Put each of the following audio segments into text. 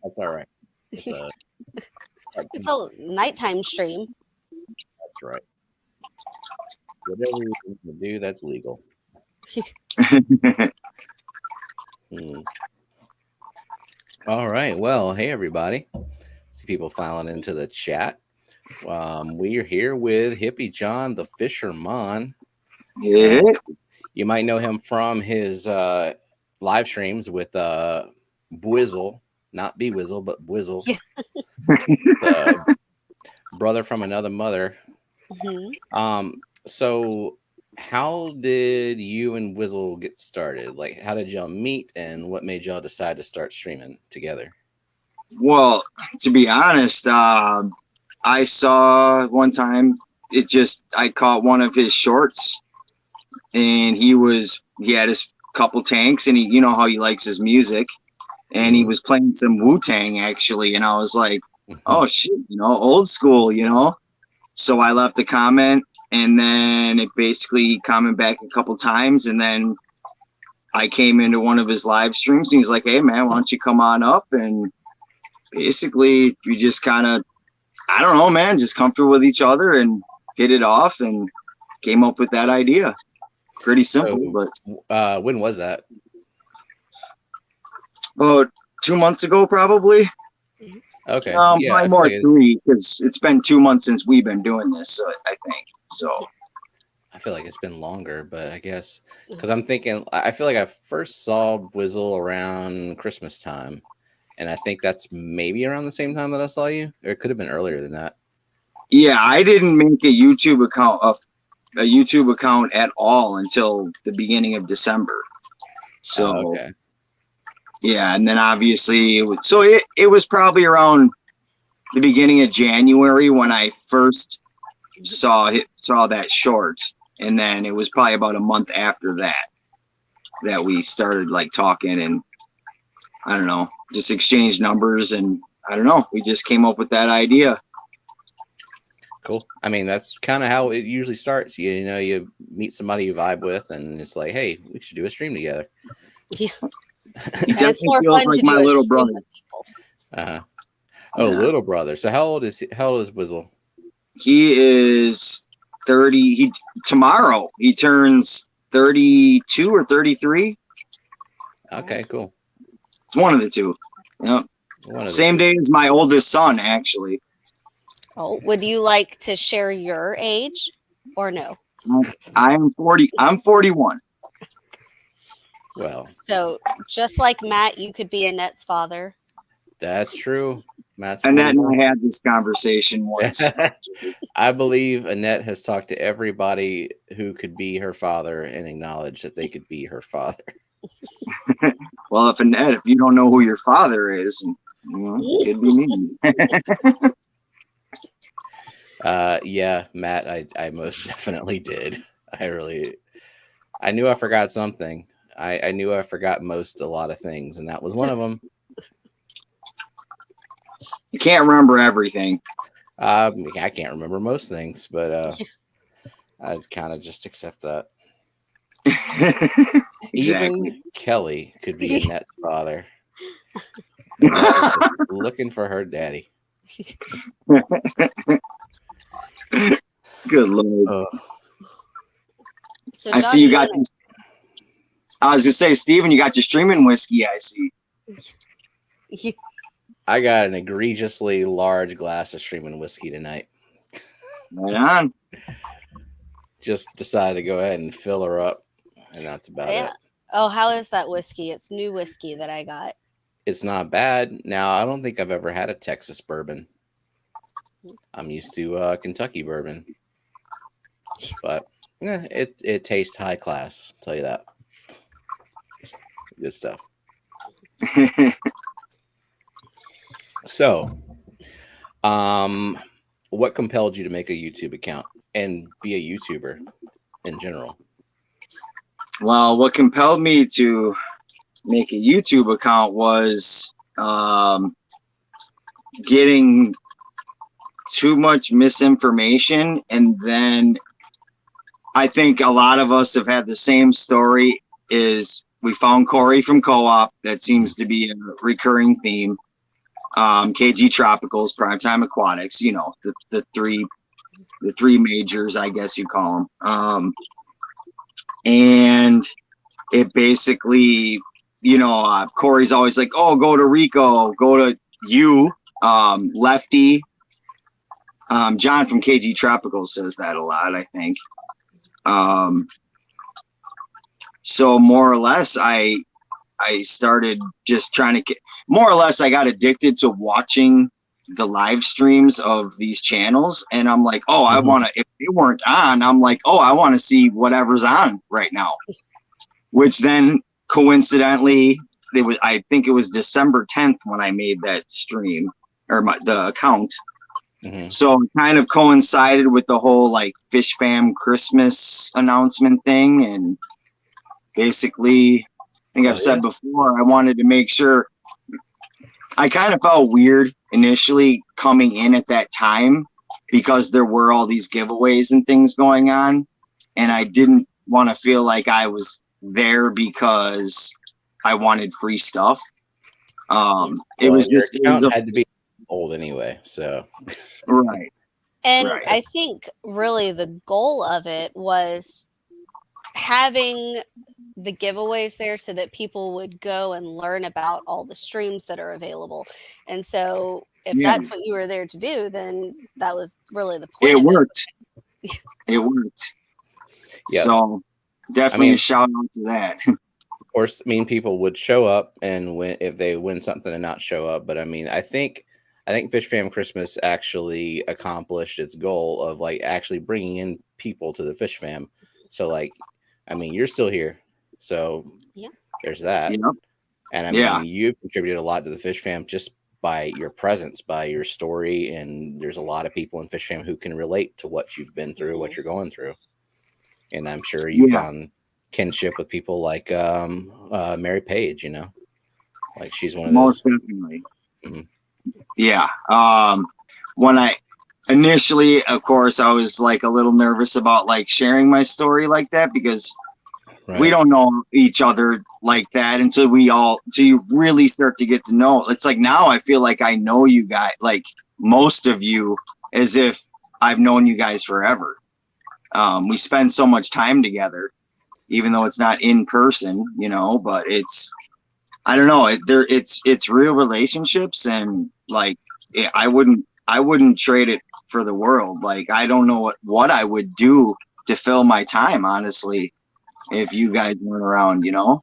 That's all right. It's a nighttime stream. That's right. Whatever you want to do, that's legal. All right. Well, hey, everybody. See people filing into the chat. We are here with Hippie John the Fishermon. Yeah. You might know him from his live streams with Bwizzle, not Bewizzle, but Bwizzle. The brother from another mother. So how did you and Bwizzle get started? Like, how did y'all meet, and what made y'all decide to start streaming together? Well, to be honest, I saw one time, I caught one of his shorts, and he had his couple tanks, and you know how he likes his music, and he was playing some Wu-Tang actually, and I was like, oh shit, old school, So I left a comment, and then it basically commented back a couple times, and then I came into one of his live streams, and he's like, hey man, why don't you come on up? And basically we just kind of, I don't know, man, just comfortable with each other and hit it off and came up with that idea. Pretty simple. But when was that? About 2 months ago, probably. Okay. Probably more 3, because it's been 2 months since we've been doing this, I think. So I feel like it's been longer, but I guess because I'm thinking, I feel like I first saw Bwizzle around Christmas time, and I think that's maybe around the same time that I saw you, or it could have been earlier than that. Yeah, I didn't make a YouTube account at all until the beginning of December. So okay. Yeah, and then obviously it was probably around the beginning of January when I first saw that short, and then it was probably about a month after that we started like talking, and I don't know, just exchanged numbers, and I don't know, we just came up with that idea. Cool. I mean, that's kind of how it usually starts. You meet somebody you vibe with, and it's like, hey, we should do a stream together. Yeah. It's more fun like to my little brother. Little brother. So how old is Bwizzle? He is 30. Tomorrow he turns 32 or 33. Okay, cool. It's one of the two. Yep. Same day as my oldest son, actually. Oh, would you like to share your age or no? I'm 40. I'm 41. Well, so just like Matt, you could be Annette's father. That's true. Matt's Annette and I had this conversation once. I believe Annette has talked to everybody who could be her father and acknowledged that they could be her father. Well, if you don't know who your father is, it'd be me. Yeah, Matt, I most definitely did. I knew I forgot something. I knew I forgot a lot of things, and that was one of them. You can't remember everything. I can't remember most things, but I kind of just accept that. Exactly. Even Kelly could be Annette's father. Looking for her daddy. Good Lord. So I see you got. I was gonna say, Steven, you got your streaming whiskey. I see. I got an egregiously large glass of streaming whiskey tonight. Right on. Just decided to go ahead and fill her up, and that's about it. Oh, how is that whiskey? It's new whiskey that I got. It's not bad. Now, I don't think I've ever had a Texas bourbon. I'm used to Kentucky bourbon, but it tastes high class. I'll tell you that. Good stuff. So, what compelled you to make a YouTube account and be a YouTuber in general? Well, what compelled me to make a YouTube account was getting too much misinformation, and then I think a lot of us have had the same story, is we found Corey from Co-op. That seems to be a recurring theme. KG Tropicals, Primetime Aquatics, you know, the three majors, I guess you call them. And it basically, you know, Corey's always like, oh, go to Rico, go to you, Lefty. John from KG Tropicals says that a lot, I think. So more or less, I started just trying to get, more or less, I got addicted to watching the live streams of these channels. And I'm like, oh, I want to, if they weren't on, I'm like, oh, I want to see whatever's on right now. Which then coincidentally, I think it was December 10th when I made that stream or the account. So it kind of coincided with the whole like Fish Fam Christmas announcement thing. And basically, I think I've said before, I wanted to make sure. I kind of felt weird initially coming in at that time because there were all these giveaways and things going on. And I didn't want to feel like I was there because I wanted free stuff. It was just, it was had to be old anyway. So, right. And Right. I think really the goal of it was having the giveaways there so that people would go and learn about all the streams that are available. And so if that's what you were there to do, then that was really the point. It worked. It worked. Yeah. So definitely a shout out to that. Of course, I mean, people would show up and win if they win something and not show up. But I mean, I think Fish Fam Christmas actually accomplished its goal of like actually bringing in people to the Fish Fam. So like, I mean, you're still here. So there's that. Yep. And I mean, you've contributed a lot to the Fish Fam just by your presence, by your story. And there's a lot of people in Fish Fam who can relate to what you've been through, what you're going through. And I'm sure you found kinship with people like Mary Page, you know, like she's one of those. Most definitely. Yeah. When I initially, of course, I was like a little nervous about like sharing my story like that because we don't know each other like that until you really start to get to know. It's like now I feel like I know you guys, like most of you, as if I've known you guys forever. We spend so much time together, even though it's not in person, you know, but I don't know, it's real relationships. And like, I wouldn't trade it for the world. Like, I don't know what I would do to fill my time, honestly, if you guys weren't around, you know?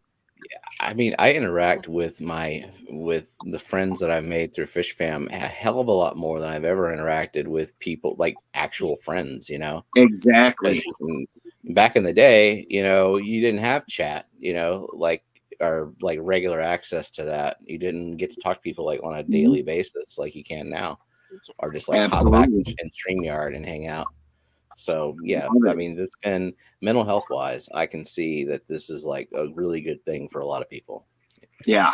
Yeah, I mean, I interact with the friends that I've made through Fish Fam a hell of a lot more than I've ever interacted with people, like actual friends, you know? Exactly. Back in the day, you know, you didn't have chat, you know, or regular access to that. You didn't get to talk to people like on a daily basis like you can now, or just like hop back in StreamYard and hang out. So yeah, I mean, this, and mental health wise, I can see that this is like a really good thing for a lot of people. Yeah.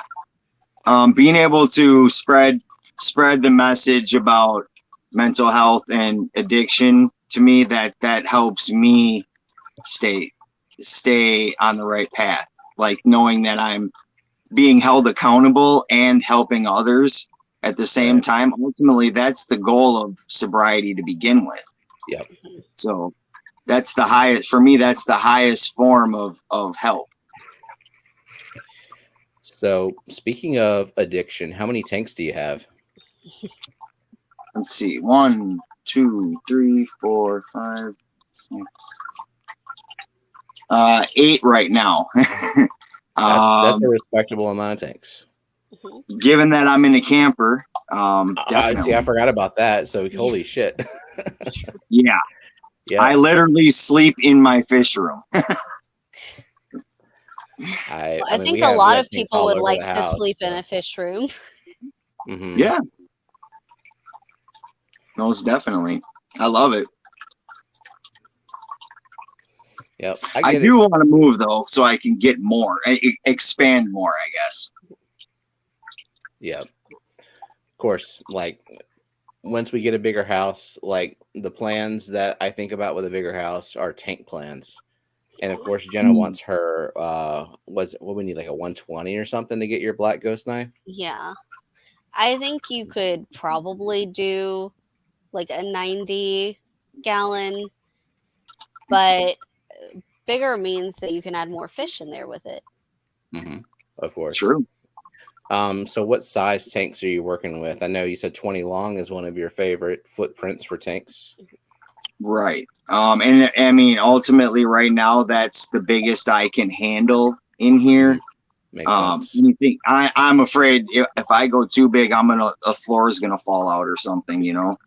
Being able to spread the message about mental health and addiction, to me, that helps me stay on the right path. Like knowing that I'm being held accountable and helping others at the same time. Ultimately, that's the goal of sobriety to begin with. Yep. So that's the highest, for me, that's the highest form of help. So speaking of addiction, how many tanks do you have? Let's see. 1, 2, 3, 4, 5, 6. 8 right now. That's a respectable amount of tanks. Given that I'm in a camper, definitely. See, I forgot about that. So holy shit. Yeah. I literally sleep in my fish room. I think a lot of people would like to sleep in a fish room. Yeah. Most definitely. I love it. Yep. I do want to move though, so I can get more, expand more, I guess. Yeah. Of course, like once we get a bigger house, like the plans that I think about with a bigger house are tank plans. And of course, Jenna wants her. What we need, like a 120 or something to get your black ghost knife. Yeah. I think you could probably do like a 90 gallon, but bigger means that you can add more fish in there with it. Mm-hmm. Of course. True. So what size tanks are you working with? I know you said 20 long is one of your favorite footprints for tanks. Right. And I mean, ultimately, right now, that's the biggest I can handle in here. Makes sense. You think I'm afraid if I go too big, the floor is gonna fall out or something, you know.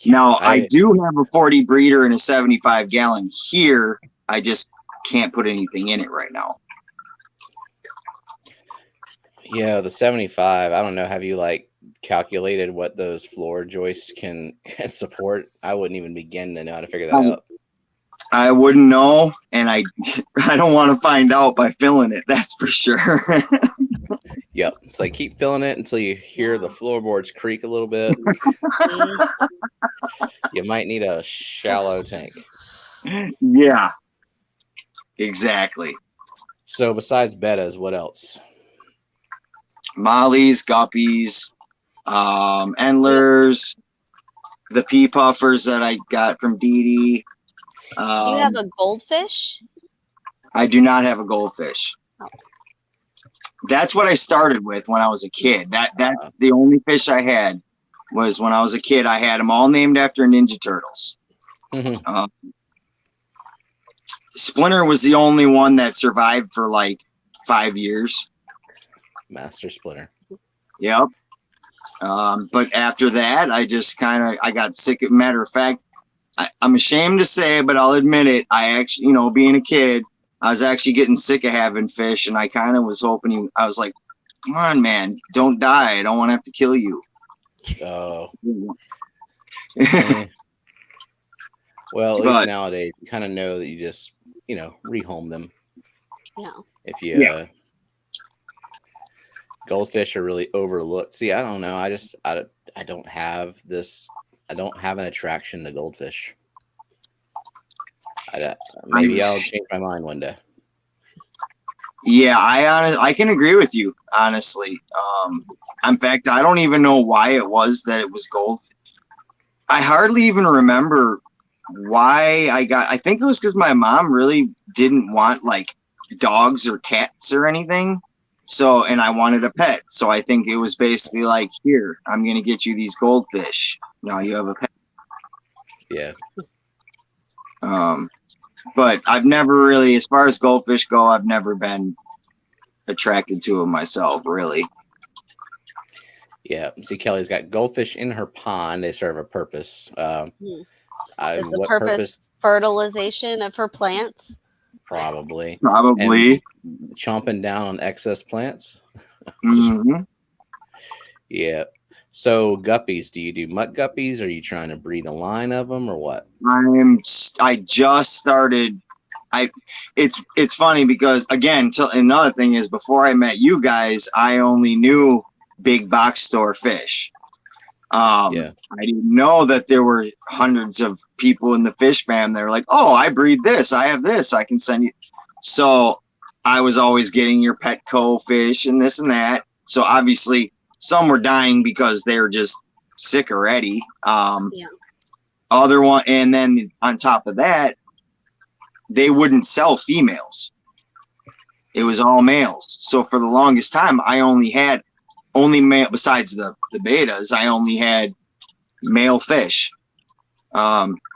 Now I do have a 40 breeder and a 75 gallon here. I just can't put anything in it right now. Yeah, the 75. I don't know. Have you like calculated what those floor joists can support? I wouldn't even begin to know how to figure that out. I wouldn't know, and I don't want to find out by filling it. That's for sure. Yep. It's like keep filling it until you hear the floorboards creak a little bit. You might need a shallow tank. Yeah. Exactly. So besides Bettas, what else? Mollies, guppies, endlers, the pea puffers that I got from Dee Dee. Do you have a goldfish? I do not have a goldfish. Oh. That's what I started with when I was a kid. That's the only fish I had was when I was a kid. I had them all named after Ninja Turtles. Mm-hmm. Splinter was the only one that survived for like 5 years. Master Splinter. Yep. But after that, I just I got sick. Matter of fact, I'm ashamed to say, but I'll admit it. I actually, being a kid, I was actually getting sick of having fish, and I kind of was hoping I was like, come on, man, don't die. I don't want to have to kill you. Oh. Well, at least nowadays, you kind of know that you just, rehome them. Yeah. If you, goldfish are really overlooked. See, I don't know. I don't have this. I don't have an attraction to goldfish. Maybe I'll change my mind one day. Yeah, I can agree with you, honestly. In fact, I don't even know why it was that it was gold. I hardly even remember why I think it was because my mom really didn't want like dogs or cats or anything. So, and I wanted a pet. So I think it was basically like, here, I'm going to get you these goldfish. Now you have a pet. Yeah. But I've never really, as far as goldfish go, I've never been attracted to them myself, really. Yeah. See, Kelly's got goldfish in her pond. They serve a purpose. Is the purpose fertilization of her plants? Probably. Probably. And chomping down on excess plants. Mm-hmm. Yeah. So guppies, do you do mutt guppies? Are you trying to breed a line of them or what? I just started. It's funny because again, another thing is before I met you guys, I only knew big box store fish. I didn't know that there were hundreds of people in the fish fam that were like, oh, I breed this, I have this, I can send you. So I was always getting your Petco fish and this and that. So obviously some were dying because they were just sick already. Other one, and then on top of that, they wouldn't sell females. It was all males. So for the longest time, I only had male, besides the Bettas, I only had male fish.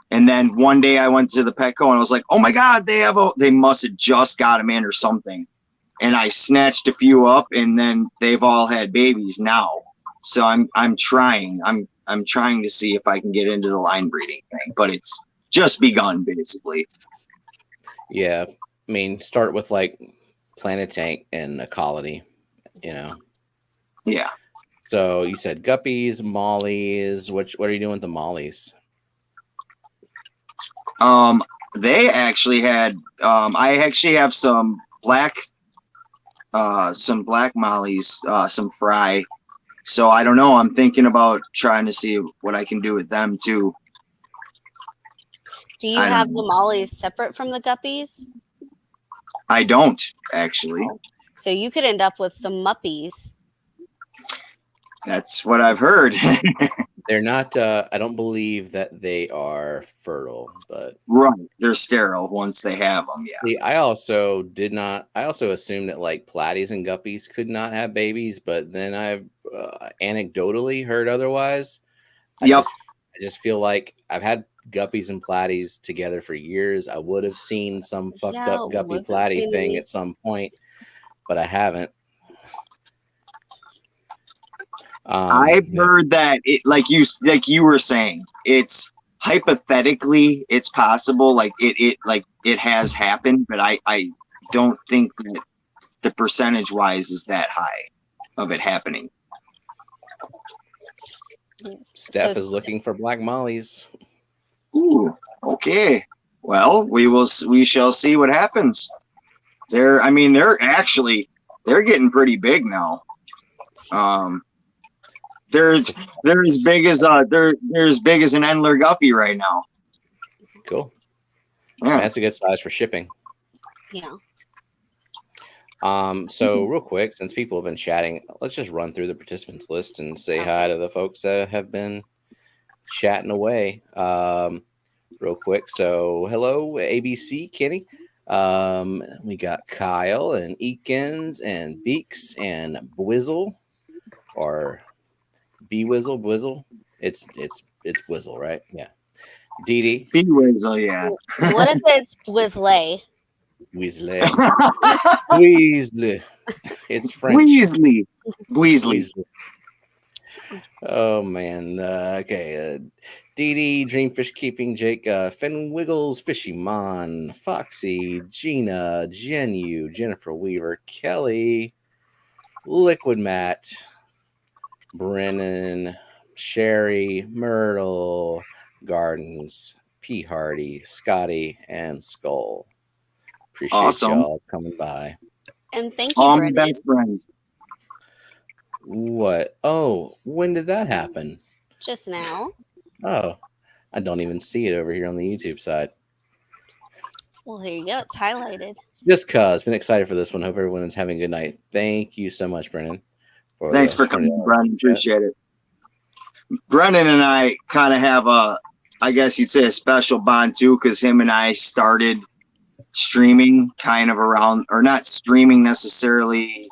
And then one day I went to the Petco and I was like, oh my God, they must have just got them in or something. And I snatched a few up and then they've all had babies now. So I'm trying to see if I can get into the line breeding thing, but it's just begun basically. Yeah. I mean, start with like plant a tank and a colony, Yeah. So you said guppies, mollies. What are you doing with the mollies? They actually had. I actually have some black mollies, some fry. So I don't know. I'm thinking about trying to see what I can do with them too. Do you I don't have know. the mollies separate from the guppies? I don't actually. So you could end up with some muppies. That's what I've heard. They're not. I don't believe that they are fertile, but Right, they're sterile once they have them. Yeah. see, I also did not. I also assumed that like platies and guppies could not have babies, but then I've anecdotally heard otherwise. Yep. I just feel like I've had guppies and platies together for years. I would have seen some fucked up guppy wasn't platy seen thing any. at some point, but I haven't. I've heard that it, like you were saying, it's hypothetically it's possible, like it has happened, but I don't think that the percentage wise is that high of it happening. Steph So is looking for black mollies. Ooh, okay. Well, we shall see what happens. They're getting pretty big now. They're as big as they're as big as an Endler guppy right now. Cool. Yeah. That's a good size for shipping. Yeah. So real quick, since people have been chatting, let's just run through the participants list and say hi to the folks that have been chatting away. Real quick. So hello, ABC Kenny. We got Kyle and Eakins and Beaks and Bwizzle or Bwizzle. It's Bwizzle, right? Yeah. Dee Dee. Bwizzle, yeah. What if it's Whizley? Weasley. Weasley. It's French. Weasley. Oh man. Okay. Dee Dee, Dreamfish Keeping, Jake, Finn Wiggles, Fishymon, Foxy, Gina, Jenu, Jennifer Weaver, Kelly, Liquid Matt, Brennan, Sherry, Myrtle, Gardens, P. Hardy, Scotty, and Skull. Appreciate Awesome. y'all coming by. And thank you, All my Brendan. best friends. What? Oh, when did that happen? Just now. Oh, I don't even see it over here on the YouTube side. Well, here you go. It's highlighted. Just cause. Been excited for this one. Hope everyone is having a good night. Thank you so much, Brennan. Thanks for coming, Brennan. Appreciate it. Brennan and I kind of have I guess you'd say a special bond too, because him and I started streaming kind of around, or not streaming necessarily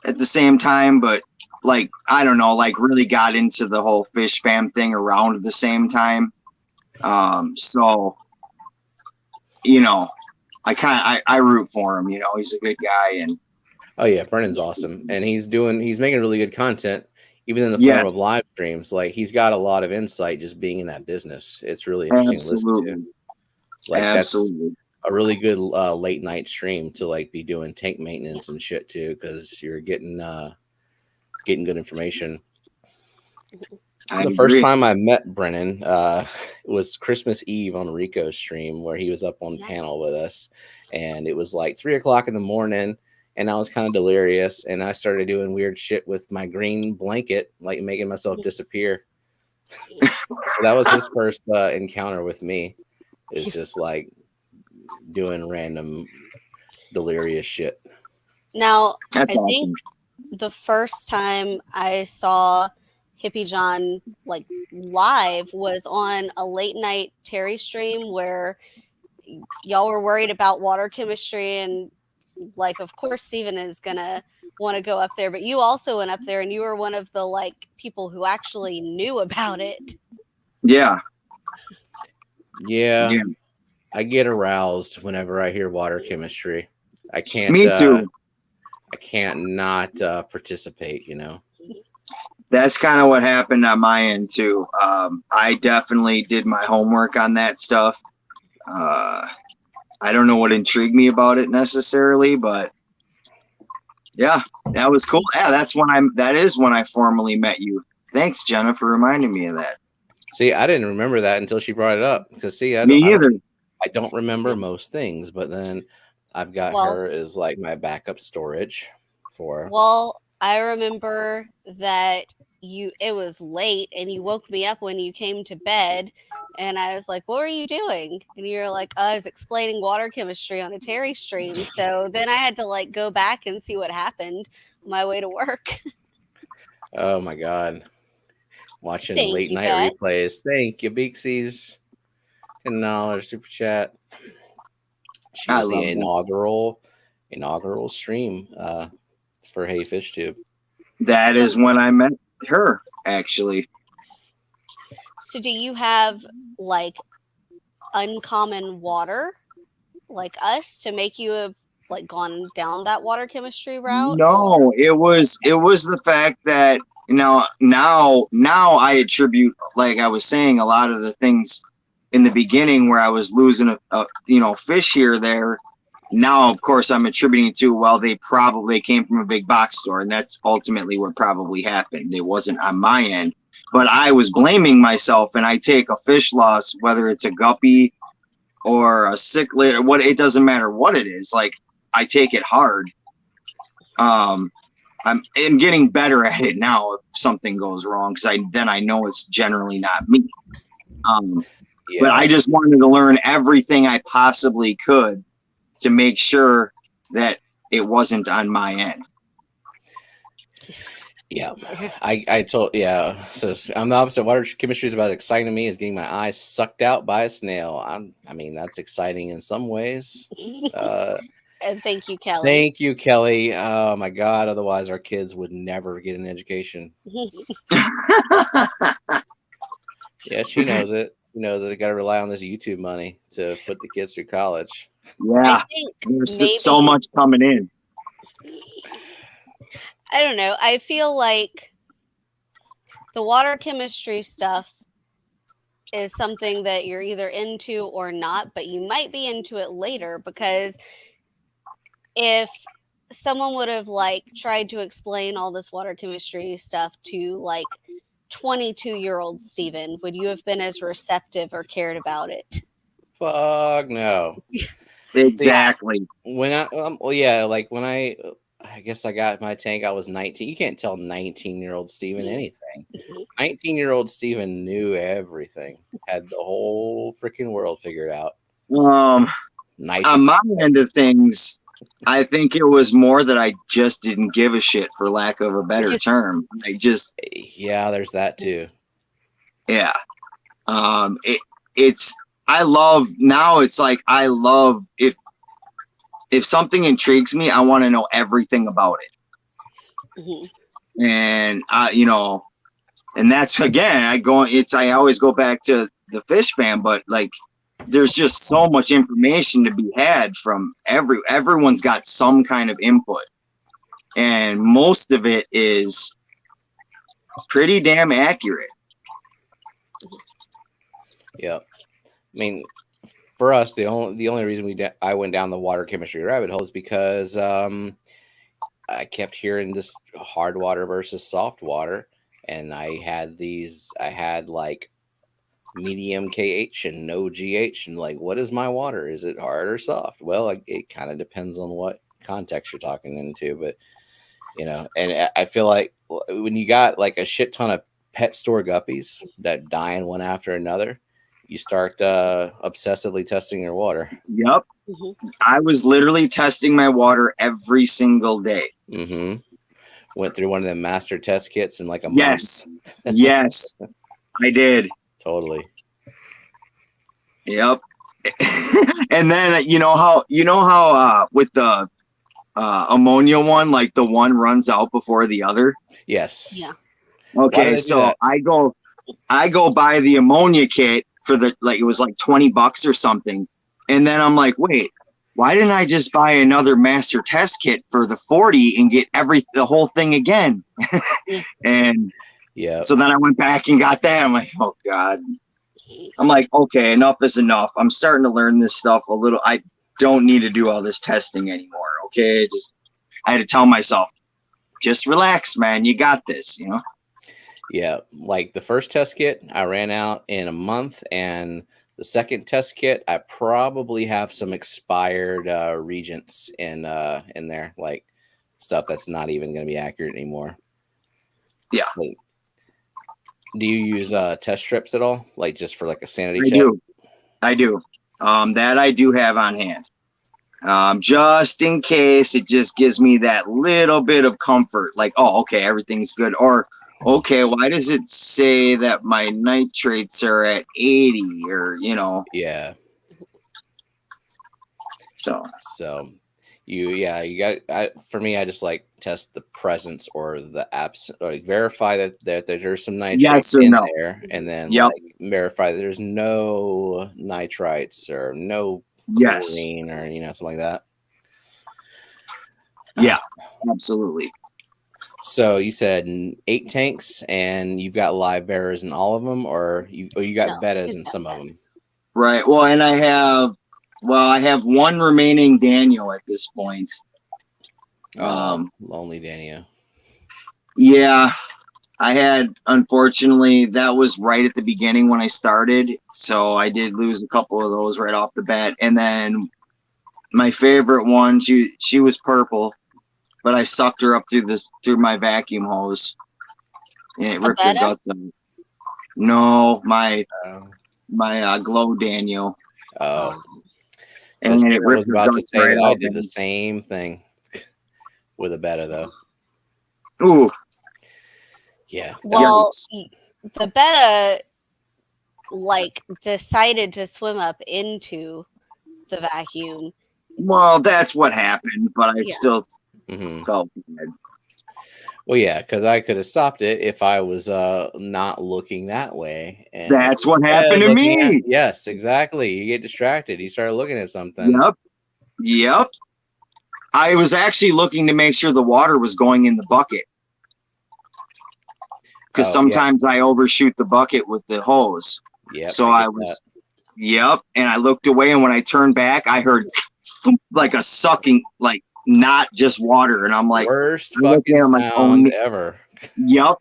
at the same time, but like, I don't know, like really got into the whole fish fam thing around the same time. So, I root for him, he's a good guy. And oh yeah, Brennan's awesome. And he's making really good content, even in the form of live streams. Like he's got a lot of insight just being in that business. It's really interesting to listen to. Like that's a really good late night stream to like be doing tank maintenance and shit too, because you're getting good information. The first time I met Brennan was Christmas Eve on Rico's stream, where he was up on panel with us, and it was like 3:00 in the morning, and I was kind of delirious, and I started doing weird shit with my green blanket, like making myself disappear. So that was his first encounter with me. It's just like doing random delirious shit. Now, that's awesome. think the first time I saw Hippie John like live was on a late night Terry stream where y'all were worried about water chemistry, and like, of course, Steven is gonna want to go up there, but you also went up there, and you were one of the like people who actually knew about it. Yeah. I get aroused whenever I hear water chemistry. I can't. Me too. I can't not participate. That's kind of what happened on my end too. I definitely did my homework on that stuff. I don't know what intrigued me about it necessarily, but yeah, that was cool. Yeah, that is when I formally met you. Thanks, Jenna, for reminding me of that. See, I didn't remember that until she brought it up. Because I don't remember most things, but then I've got her as like my backup storage for. Well, I remember that it was late and you woke me up when you came to bed, and I was like, what were you doing? And you're like, I was explaining water chemistry on a Terry stream. So then I had to like go back and see what happened on my way to work. Oh my god. Watching Thank late you, night Bet. replays. Thank you, Beaksies. $10 super chat. She I was the love that. inaugural stream for Hey Fishtube. That is So- when I met her, actually. So do you have like uncommon water like us to make you have like gone down that water chemistry route? No, it was the fact that now I attribute, like I was saying, a lot of the things in the beginning where I was losing a fish here or there. Now, of course, I'm attributing to, well, they probably came from a big box store, and that's ultimately what probably happened. It wasn't on my end, but I was blaming myself, and I take a fish loss, whether it's a guppy or a cichlid or what, it doesn't matter what it is. Like, I take it hard. I'm getting better at it now if something goes wrong, because I know it's generally not me. Yeah. But I just wanted to learn everything I possibly could to make sure that it wasn't on my end. Yeah, I told, yeah. So I'm the opposite. Water chemistry is about exciting to me is getting my eyes sucked out by a snail. I mean, that's exciting in some ways. And thank you, Kelly. Thank you, Kelly. Oh my God. Otherwise, our kids would never get an education. Yeah, she knows it. She knows that I got to rely on this YouTube money to put the kids through college. Yeah, I think there's maybe, so much coming in. I don't know. I feel like the water chemistry stuff is something that you're either into or not, but you might be into it later, because if someone would have like tried to explain all this water chemistry stuff to like 22-year-old Steven, would you have been as receptive or cared about it? Fuck no. Exactly. When I, well, yeah, like when I guess I got my tank, I was 19. You can't tell 19-year-old Steven anything. 19-year-old Steven knew everything, had the whole freaking world figured out. On my end of things, I think it was more that I just didn't give a shit, for lack of a better term. Yeah, there's that too. Yeah. It's I love if something intrigues me, I want to know everything about it. Mm-hmm. And and that's, again, I always go back to the fish fan, but like there's just so much information to be had from everyone's got some kind of input, and most of it is pretty damn accurate. Yeah, I mean, for us, the only reason I went down the water chemistry rabbit hole is because I kept hearing this hard water versus soft water, and I had like medium KH and no GH, and like, what is my water? Is it hard or soft? Well, it kind of depends on what context you're talking into, but and I feel like when you got like a shit ton of pet store guppies that dying one after another, you start obsessively testing your water. Yep. Mm-hmm. I was literally testing my water every single day. Mm-hmm. Went through one of them master test kits in like a month. Yes, yes, I did. Totally. Yep. And then you know how with the ammonia one, like the one runs out before the other. Yes. Yeah. Okay, so I go buy the ammonia kit for it was like $20 or something, and then I'm like, wait, why didn't I just buy another master test kit for the 40 and get the whole thing again? And yeah, so then I went back and got that. I'm like, oh God. I'm like, okay, enough is enough. I'm starting to learn this stuff a little. I don't need to do all this testing anymore. Okay, I had to tell myself, just relax, man. You got this, Yeah, like the first test kit, I ran out in a month, and the second test kit, I probably have some expired reagents in there, like stuff that's not even going to be accurate anymore. Yeah. Do you use test strips at all, like just for like a sanity I check? do. I do. That I do have on hand. Just in case, it just gives me that little bit of comfort. Like, oh, okay, everything's good. Or, okay, why does it say that my nitrates are at 80? Or, Yeah. So you got. For me, I just like test the presence or the absence, or like verify that there's some nitrates yes or in no. there, and then Yep. like verify that there's no nitrites or no Yes. chlorine or something like that. Yeah, absolutely. So you said 8 tanks, and you've got live bearers in all of them, or you got No, bettas he's in got some of them? Bettas. Right. Well, and I have one remaining Daniel at this point. Lonely Daniel. Yeah, unfortunately, that was right at the beginning when I started. So I did lose a couple of those right off the bat. And then my favorite one, she was purple, but I sucked her up through my vacuum hose. And it ripped her Betta? guts out. No, my Oh. glow Daniel. Oh. And I it was ripped her about to guts say right that I out. did the same thing with a Betta, though. Ooh. Yeah. Well, Yikes. the Betta decided to swim up into the vacuum. Well, that's what happened, but I Yeah. still Mhm. felt bad. Well, yeah, because I could have stopped it if I was not looking that way. And That's what instead happened to looking me. yes, exactly. You get distracted. You start looking at something. Yep. I was actually looking to make sure the water was going in the bucket. Because sometimes I overshoot the bucket with the hose. Yeah. So I was, and I looked away, and when I turned back, I heard like a sucking, like not just water, and I'm like, worst I looked fucking at him like, sound ever. Yep.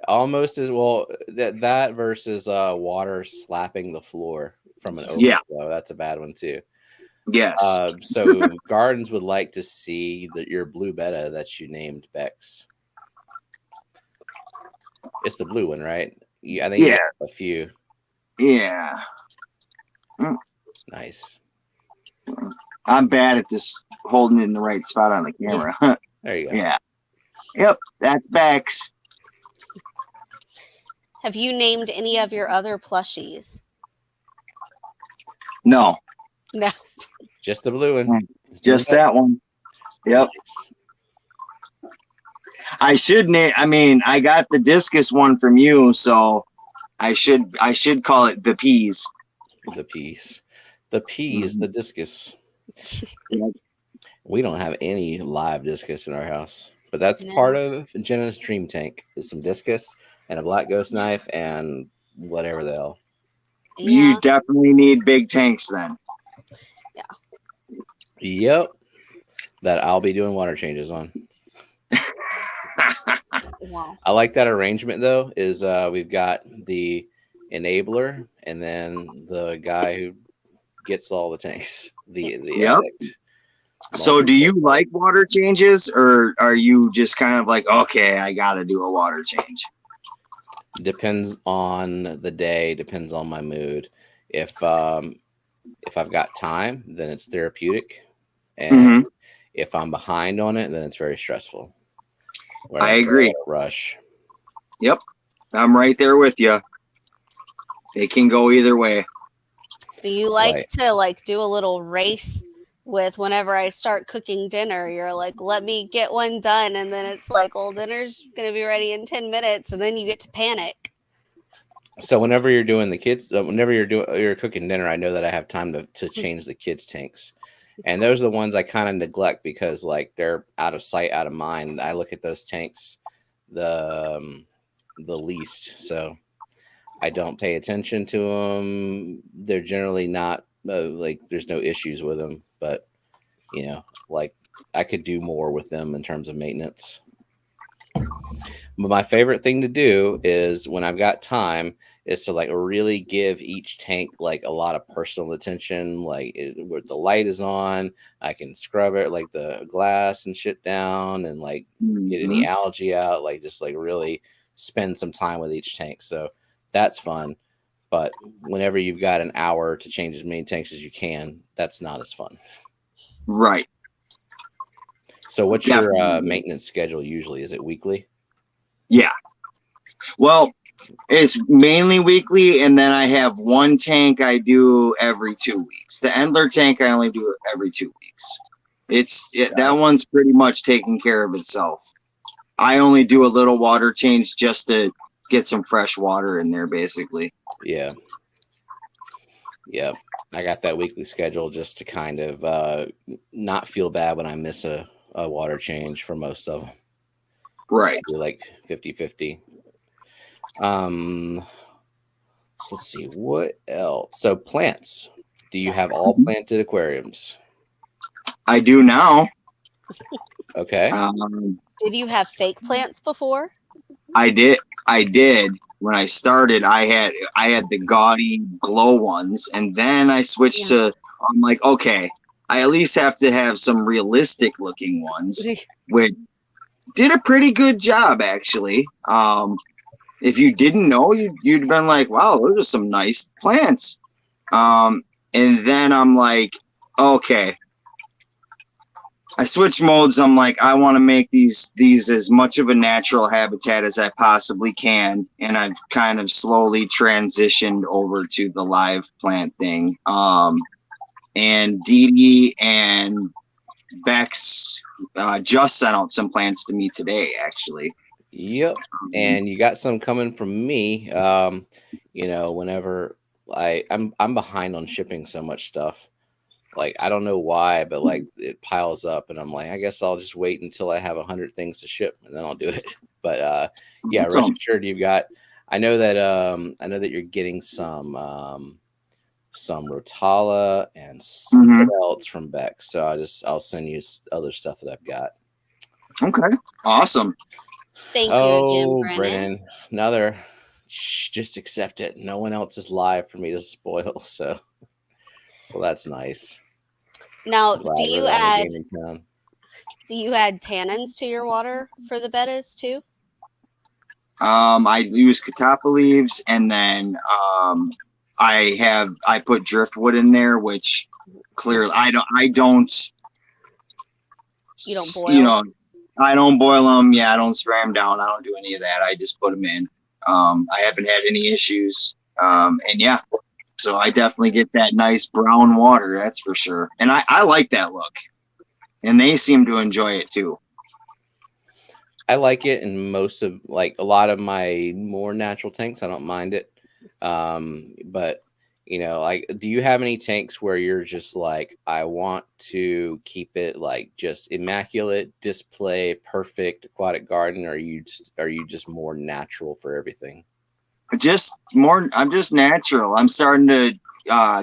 Almost as well that versus water slapping the floor from an overflow. Yeah. That's a bad one too. Yes. So gardens would like to see your blue Betta that you named Bex. It's the blue one, right? I think you have a few. Yeah. Nice. I'm bad at this holding it in the right spot on the camera. There you go. Yeah. Yep. That's Bex. Have you named any of your other plushies? No. No. Just the blue one. Just that one. Yep. I should name. I mean, I got the discus one from you, so I should call it the peas. The peas. The discus. Yep. We don't have any live discus in our house, but that's part of Jenna's dream tank. Is some discus and a black ghost knife and whatever the hell. Yeah. You definitely need big tanks then. Yeah. Yep. That I'll be doing water changes on. Wow. I like that arrangement though. Is we've got the enabler and then the guy who gets all the tanks. The addict. So do you like water changes, or are you just kind of like, okay, I gotta do a water change? Depends on the day, depends on my mood. If I've got time, then it's therapeutic. And if I'm behind on it, then it's very stressful. I agree. Rush. Yep. I'm right there with you. It can go either way. You like to do a little race with whenever I start cooking dinner. You're like, let me get one done. And then it's like, well, dinner's going to be ready in 10 minutes. And then you get to panic. So whenever you're doing the kids, whenever you're cooking dinner, I know that I have time to change the kids' tanks. And those are the ones I kind of neglect because like they're out of sight, out of mind. I look at those tanks the least. So I don't pay attention to them. They're generally not like there's no issues with them, but like I could do more with them in terms of maintenance. But my favorite thing to do is when I've got time is to like really give each tank like a lot of personal attention. Like where the light is on, I can scrub it, like the glass and shit down, and like get any algae out. Like just like really spend some time with each tank. So that's fun. But whenever you've got an hour to change as many tanks as you can, that's not as fun. Right. So what's your maintenance schedule usually? Is it weekly? Yeah. Well, it's mainly weekly, and then I have one tank I do every 2 weeks. The Endler tank I only do every 2 weeks. That one's pretty much taking care of itself. I only do a little water change just to get some fresh water in there, basically. Yeah. I got that weekly schedule just to kind of not feel bad when I miss a water change for most of them. Right. So like 50-50. So let's see what else. So plants. Do you have all planted aquariums? I do now. Okay. Did you have fake plants before? I did. When I started, I had the gaudy glow ones, and then I switched to. I'm like, okay, I at least have to have some realistic looking ones, which did a pretty good job actually. If you didn't know, you'd been like, wow, those are some nice plants. And then I'm like, okay. I switched modes. I'm like, I want to make these as much of a natural habitat as I possibly can. And I've kind of slowly transitioned over to the live plant thing. And Dee Dee and Bex just sent out some plants to me today, actually. Yep. And you got some coming from me. Whenever I'm behind on shipping so much stuff. Like, I don't know why, but like it piles up, and I'm like, I guess I'll just wait until I have 100 things to ship, and then I'll do it. But yeah, rest assured, you've got. I know that you're getting some Rotala and something else from Beck. So I'll send you other stuff that I've got. Okay, awesome. Thank you again, Brennan. Another. Just accept it. No one else is live for me to spoil. So. Well, that's nice. Now, do you add tannins to your water for the bettas too? I use catappa leaves, and then I put driftwood in there, which clearly I don't. You don't boil. I don't boil them. Yeah, I don't spray them down. I don't do any of that. I just put them in. I haven't had any issues. And yeah. So I definitely get that nice brown water, that's for sure. And I like that look. And they seem to enjoy it too. I like it, and most of a lot of my more natural tanks, I don't mind it. But do you have any tanks where you're just like, I want to keep it like just immaculate display, perfect aquatic garden, or are you just more natural for everything? I'm just natural. I'm starting to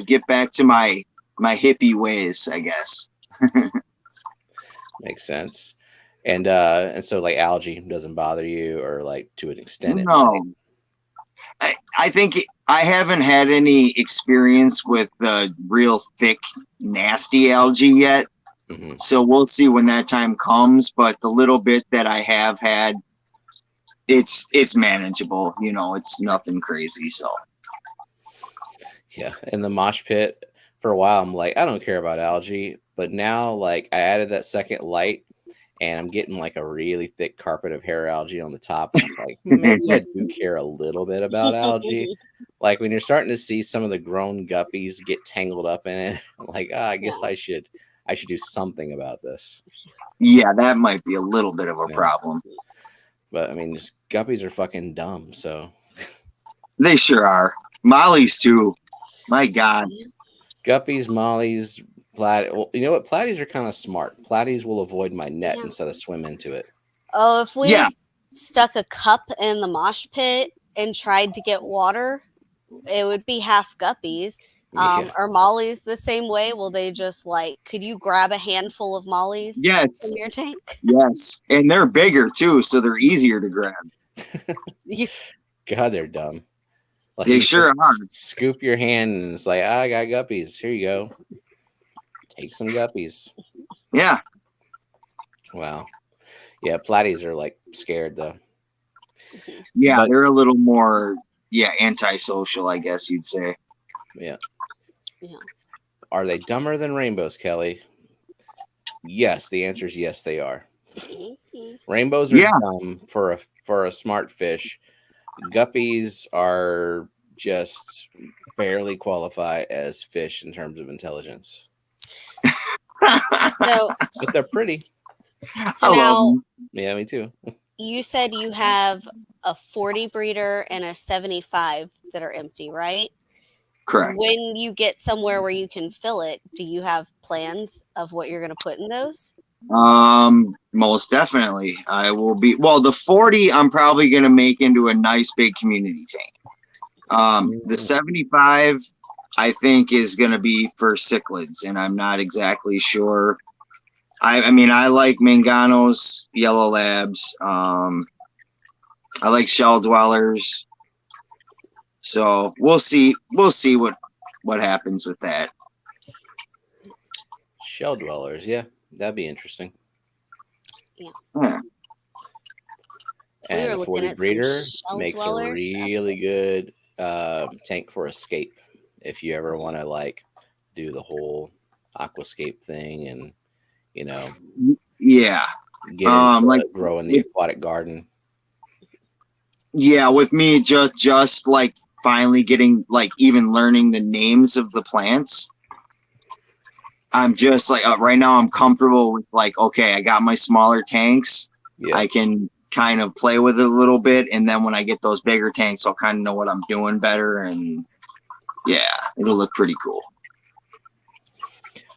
get back to my hippie ways, I guess. Makes sense. And so like algae doesn't bother you, or like to an extent? No. I think I haven't had any experience with the real thick, nasty algae yet. Mm-hmm. So we'll see when that time comes. But the little bit that I have had, it's manageable, it's nothing crazy. So yeah, in the mosh pit for a while, I'm like, I don't care about algae, but now like I added that second light, and I'm getting like a really thick carpet of hair algae on the top. I'm like, maybe I do care a little bit about algae. Like when you're starting to see some of the grown guppies get tangled up in it, I'm like, I guess I should do something about this. Yeah, that might be a little bit of a problem. But I mean, just guppies are fucking dumb, so they sure are. Mollies too. My God. Guppies, mollies, well, you know what? Platies are kind of smart. Platies will avoid my net instead of swim into it. Oh, if we stuck a cup in the mosh pit and tried to get water, it would be half guppies. Are mollies the same way? Will they just could you grab a handful of mollies in your tank? Yes. And they're bigger too, so they're easier to grab. God, they're dumb. Like, they sure are. Scoop your hand and it's like, I got guppies. Here you go. Take some guppies. Yeah. Wow. Yeah, platies are like scared though. Yeah, But- they're a little more antisocial, I guess you'd say. Yeah. Yeah. Are they dumber than rainbows, Kelly? Yes. The answer is yes, they are. Rainbows are dumb for a smart fish. Guppies are just barely qualify as fish in terms of intelligence. So But they're pretty. So now Yeah, me too. you said you have a 40 breeder and a 75 that are empty, right? Correct. When you get somewhere where you can fill it, do you have plans of what you're going to put in those? Most definitely. I will be, well, the 40 I'm probably going to make into a nice big community tank. The 75 I think is going to be for cichlids, and I'm not exactly sure. I mean, I like manganos, yellow labs. I like shell dwellers. So we'll see what happens with that. Shell dwellers, yeah, that'd be interesting. Yeah. We were And the looking 40 at some breeder shell makes a dwellers. really good tank for escape if you ever want to like do the whole aquascape thing and Yeah. get into like growing the aquatic garden. Yeah, with me just like finally getting like even learning the names of the plants. I'm just like right now I'm comfortable with like, okay, I got my smaller tanks. Yeah. I can kind of play with it a little bit, and then when I get those bigger tanks, I'll kind of know what I'm doing better, and yeah, it'll look pretty cool.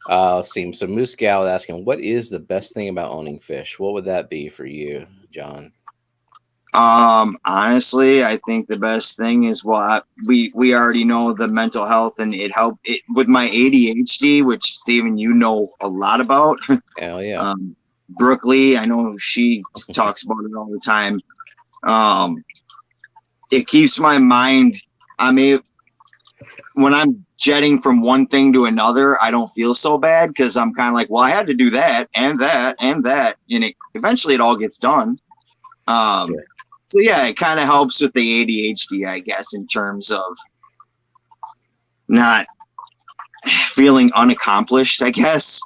Let's see. So Moose Gal is asking, what is the best thing about owning fish? What would that be for you, John? Honestly, I think the best thing is, well, we already know the mental health, and it helped it with my ADHD, which Steven, you know a lot about. Hell yeah. Brookley, I know she talks about it all the time. It keeps my mind. When I'm jetting from one thing to another, I don't feel so bad because I'm kind of like, well, I had to do that and that and that, and eventually it all gets done. Sure. So yeah, it kind of helps with the ADHD, I guess, in terms of not feeling unaccomplished, I guess,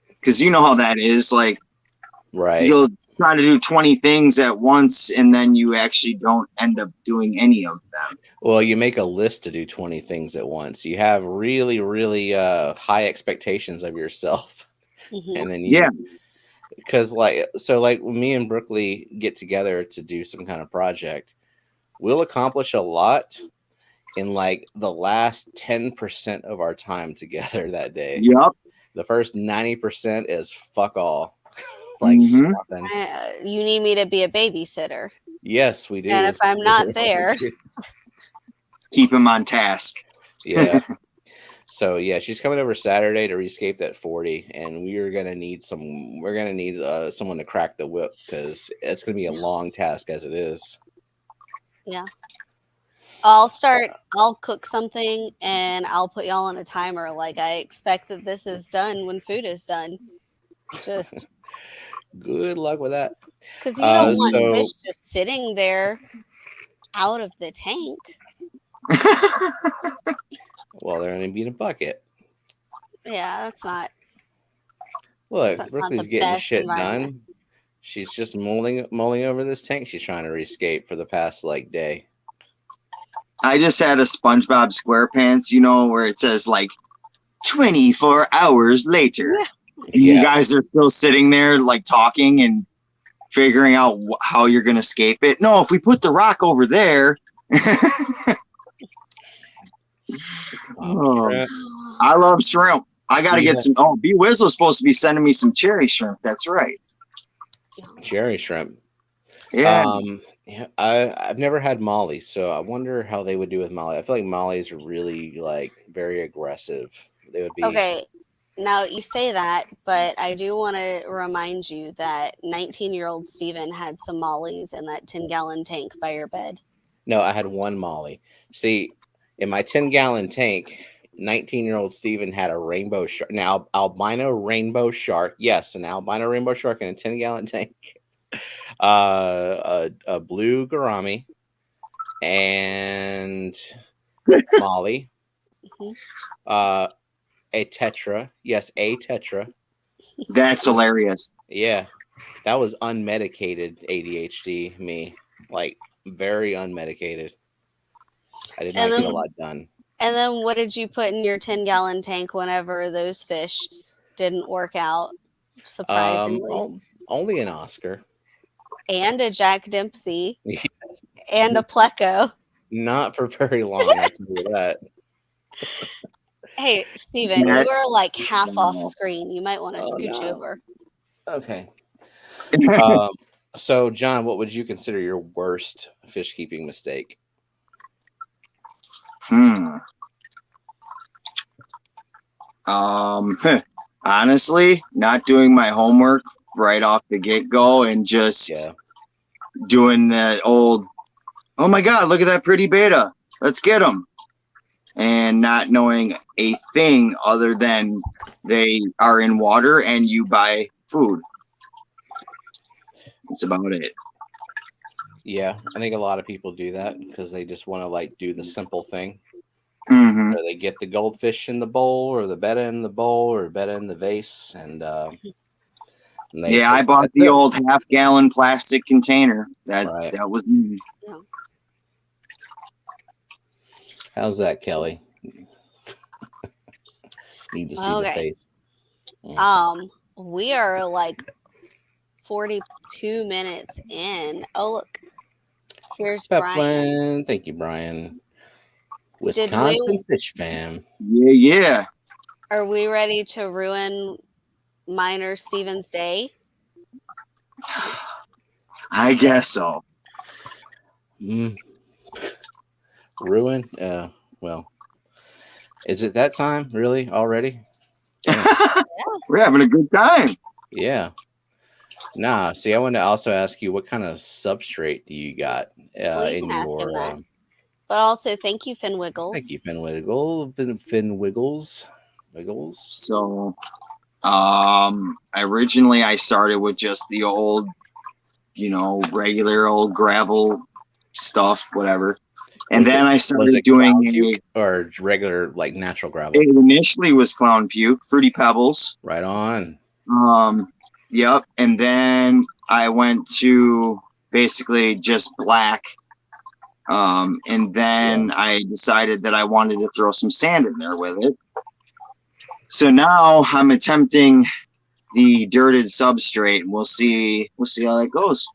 because you know how that is. Like, right, you'll try to do 20 things at once, and then you actually don't end up doing any of them. Well, you make a list to do 20 things at once. You have really, really high expectations of yourself, and then because like when me and Brookley get together to do some kind of project, we'll accomplish a lot in like the last 10% of our time together that day. Yep. The first 90% is fuck all. Like nothing. You need me to be a babysitter. Yes, we do. And if I'm not there, keep him on task. Yeah. So yeah, she's coming over Saturday to rescape that 40, and we're gonna need someone to crack the whip because it's gonna be a long task as it is. Yeah. I'll cook something and I'll put y'all on a timer. Like, I expect that this is done when food is done. Just good luck with that. Because you don't want fish just sitting there out of the tank. Well, they're gonna be in a bucket. Yeah, that's not. Look, that's Brooklyn's not the getting best shit environment. done. She's just mulling over this tank she's trying to escape for the past like day. I just had a SpongeBob SquarePants, where it says like 24 hours later. Yeah. And you guys are still sitting there like talking and figuring out how you're going to escape it. No, if we put the rock over there. I love shrimp. I got to get some. Oh, B Wizzle's supposed to be sending me some cherry shrimp. That's right. Cherry shrimp. Yeah. I've never had molly, so I wonder how they would do with molly. I feel like mollies are really like very aggressive. They would be okay. Now you say that, but I do want to remind you that 19-year-old Steven had some mollies in that 10-gallon tank by your bed. No, I had one molly. See, in my 10-gallon tank, 19-year-old Steven had a rainbow shark. Now, albino rainbow shark. Yes, an albino rainbow shark in a 10-gallon tank. A blue gourami, and Molly. Mhm. A tetra. Yes, a tetra. That's hilarious. Yeah. That was unmedicated ADHD, me. Like, very unmedicated. I did And not get a then, lot done. and then, what did you put in your 10-gallon tank whenever those fish didn't work out? Surprisingly, Only an Oscar. and a Jack Dempsey, and a Pleco. Not for very long, I'll tell you that. Hey, Steven, That- you are like half off Wow. screen. You might want to Oh, scooch no. over. Okay. So, John, what would you consider your worst fish keeping mistake? Honestly, not doing my homework right off the get-go and just Yeah. doing the old, oh my God, look at that pretty beta. Let's get them. And not knowing a thing other than they are in water and you buy food. That's about it. Yeah, I think a lot of people do that because they just want to like do the simple thing. Mm-hmm. Or they get the goldfish in the bowl, or the betta in the bowl, or betta in the vase, and Yeah, I bought that's the it. old half-gallon plastic container. That Right. that was me. How's that, Kelly? Need to see the Okay. face. We are like 42 minutes in. Oh, look. Here's Brian. Pepland. Thank you, Brian. Wisconsin Fish Fam. Yeah. Are we ready to ruin Minor Steven's day? I guess so. Ruin? Well, is it that time? Really? Already? We're having a good time. Yeah. Nah, see, I want to also ask you, what kind of substrate do you got Well, you in can ask him your... that. But also, thank you, Finn Wiggles. Thank you, Finn Wiggles. Finn Wiggles. So, originally I started with just the old, regular old gravel stuff, whatever. And then I started doing or regular, like, natural gravel. It initially was clown puke, fruity pebbles. Right on. Yep. And then I went to basically just black. And then I decided that I wanted to throw some sand in there with it. So now I'm attempting the dirted substrate, and we'll see how that goes.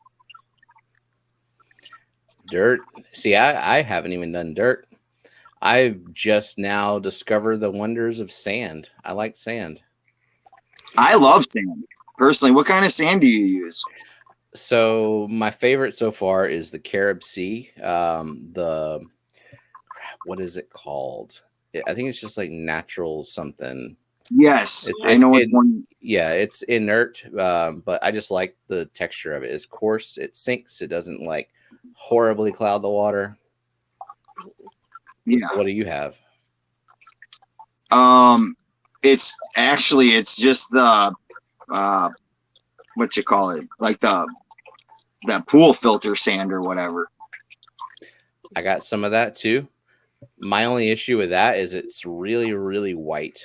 Dirt. See, I haven't even done dirt. I've just now discovered the wonders of sand. I like sand. I love sand. Personally, what kind of sand do you use? So my favorite so far is the Carib Sea. What is it called? I think it's just like natural something. Yes, I know which one. Yeah, it's inert, but I just like the texture of it. It's coarse. It sinks. It doesn't like horribly cloud the water. Yeah. So what do you have? It's just the what you call it, like the pool filter sand or whatever. I got some of that too. My only issue with that is it's really, really white.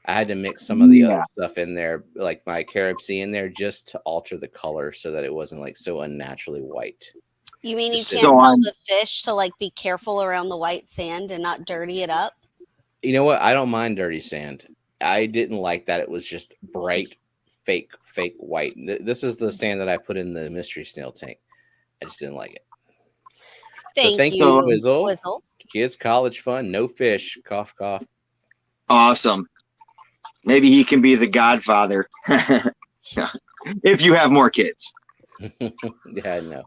I had to mix some of the other stuff in there, like my Carib Sea in there, just to alter the color so that it wasn't like so unnaturally white. You mean you can't tell the fish to like be careful around the white sand and not dirty it up? You know what? I don't mind dirty sand. I didn't like that it was just bright, fake white. This is the sand that I put in the mystery snail tank. I just didn't like it. Thank you, Wizzle. Kids college fun, no fish. Cough, cough. Awesome. Maybe he can be the godfather if you have more kids. Yeah, no.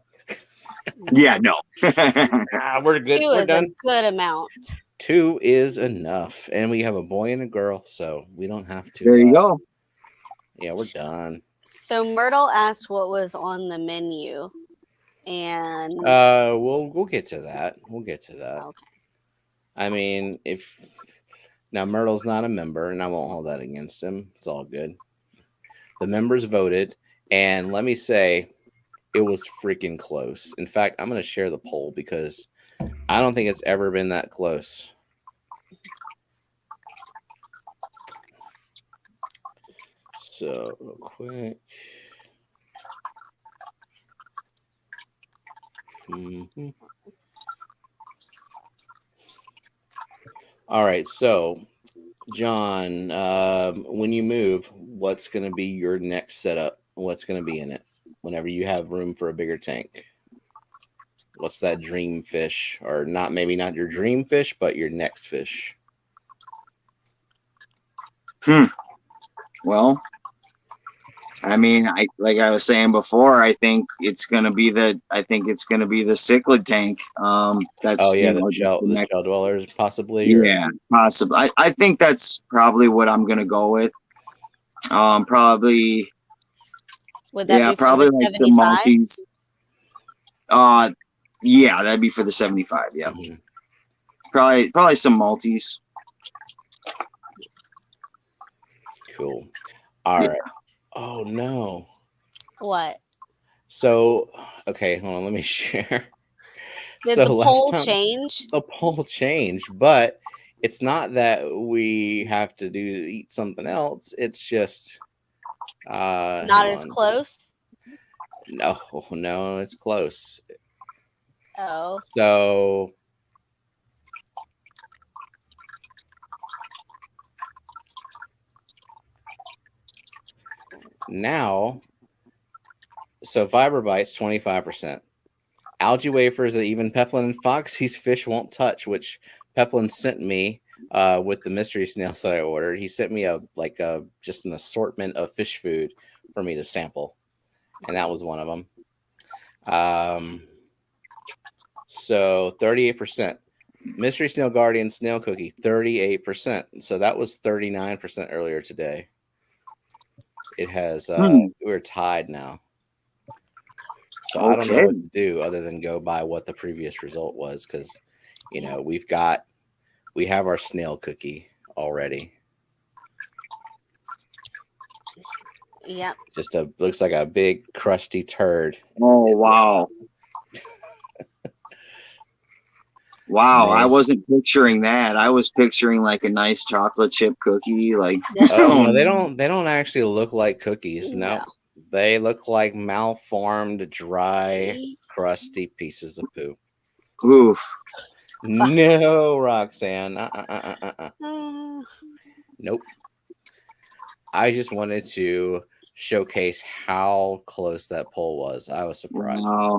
Yeah, no. We're good. We're done. A good amount. 2 is enough, and we have a boy and a girl, so we don't have to. There you go. Yeah, we're done. So Myrtle asked what was on the menu, and we'll get to that. We'll get to that. Okay. I mean, now Myrtle's not a member, and I won't hold that against him. It's all good. The members voted, and let me say, it was freaking close. In fact, I'm going to share the poll because I don't think it's ever been that close. So real quick. Mhm. All right, so John, when you move, what's going to be your next setup? What's going to be in it whenever you have room for a bigger tank? What's that dream fish, or not? Maybe not your dream fish, but your next fish. Well, I mean, like I was saying before, I think it's gonna be the cichlid tank. That's Oh yeah, the the shell next. dwellers, possibly. Yeah, possibly. I think that's probably what I'm gonna go with. Probably. Would that be for Probably the like some 75? multis. Yeah, that'd be for the 75. Yeah, Mm-hmm. probably some multis. Cool. All right. Oh no. What? So okay, hold on. Let me share. Did So the last poll time change? the poll changed, but it's not that we have to eat something else. It's just Not hang as on. close? No, it's close. Oh. So now, so fiber bites 25%. Algae wafers that even Peplin and Foxy's fish won't touch, which Peplin sent me with the mystery snails that I ordered. He sent me just an assortment of fish food for me to sample, and that was one of them. So 38%. Mystery Snail Guardian Snail Cookie, 38%. So that was 39% earlier today. It has, we're tied now. So I don't know what to do other than go by what the previous result was, because, you know, we have our snail cookie already. Yep. Just looks like a big crusty turd. Oh wow. Wow, Man. I wasn't picturing that. I was picturing like a nice chocolate chip cookie. Like, oh no, they don't actually look like cookies. No, they look like malformed, dry, crusty pieces of poo. Oof. No, Roxanne. Nope. I just wanted to showcase how close that poll was. I was surprised. Wow.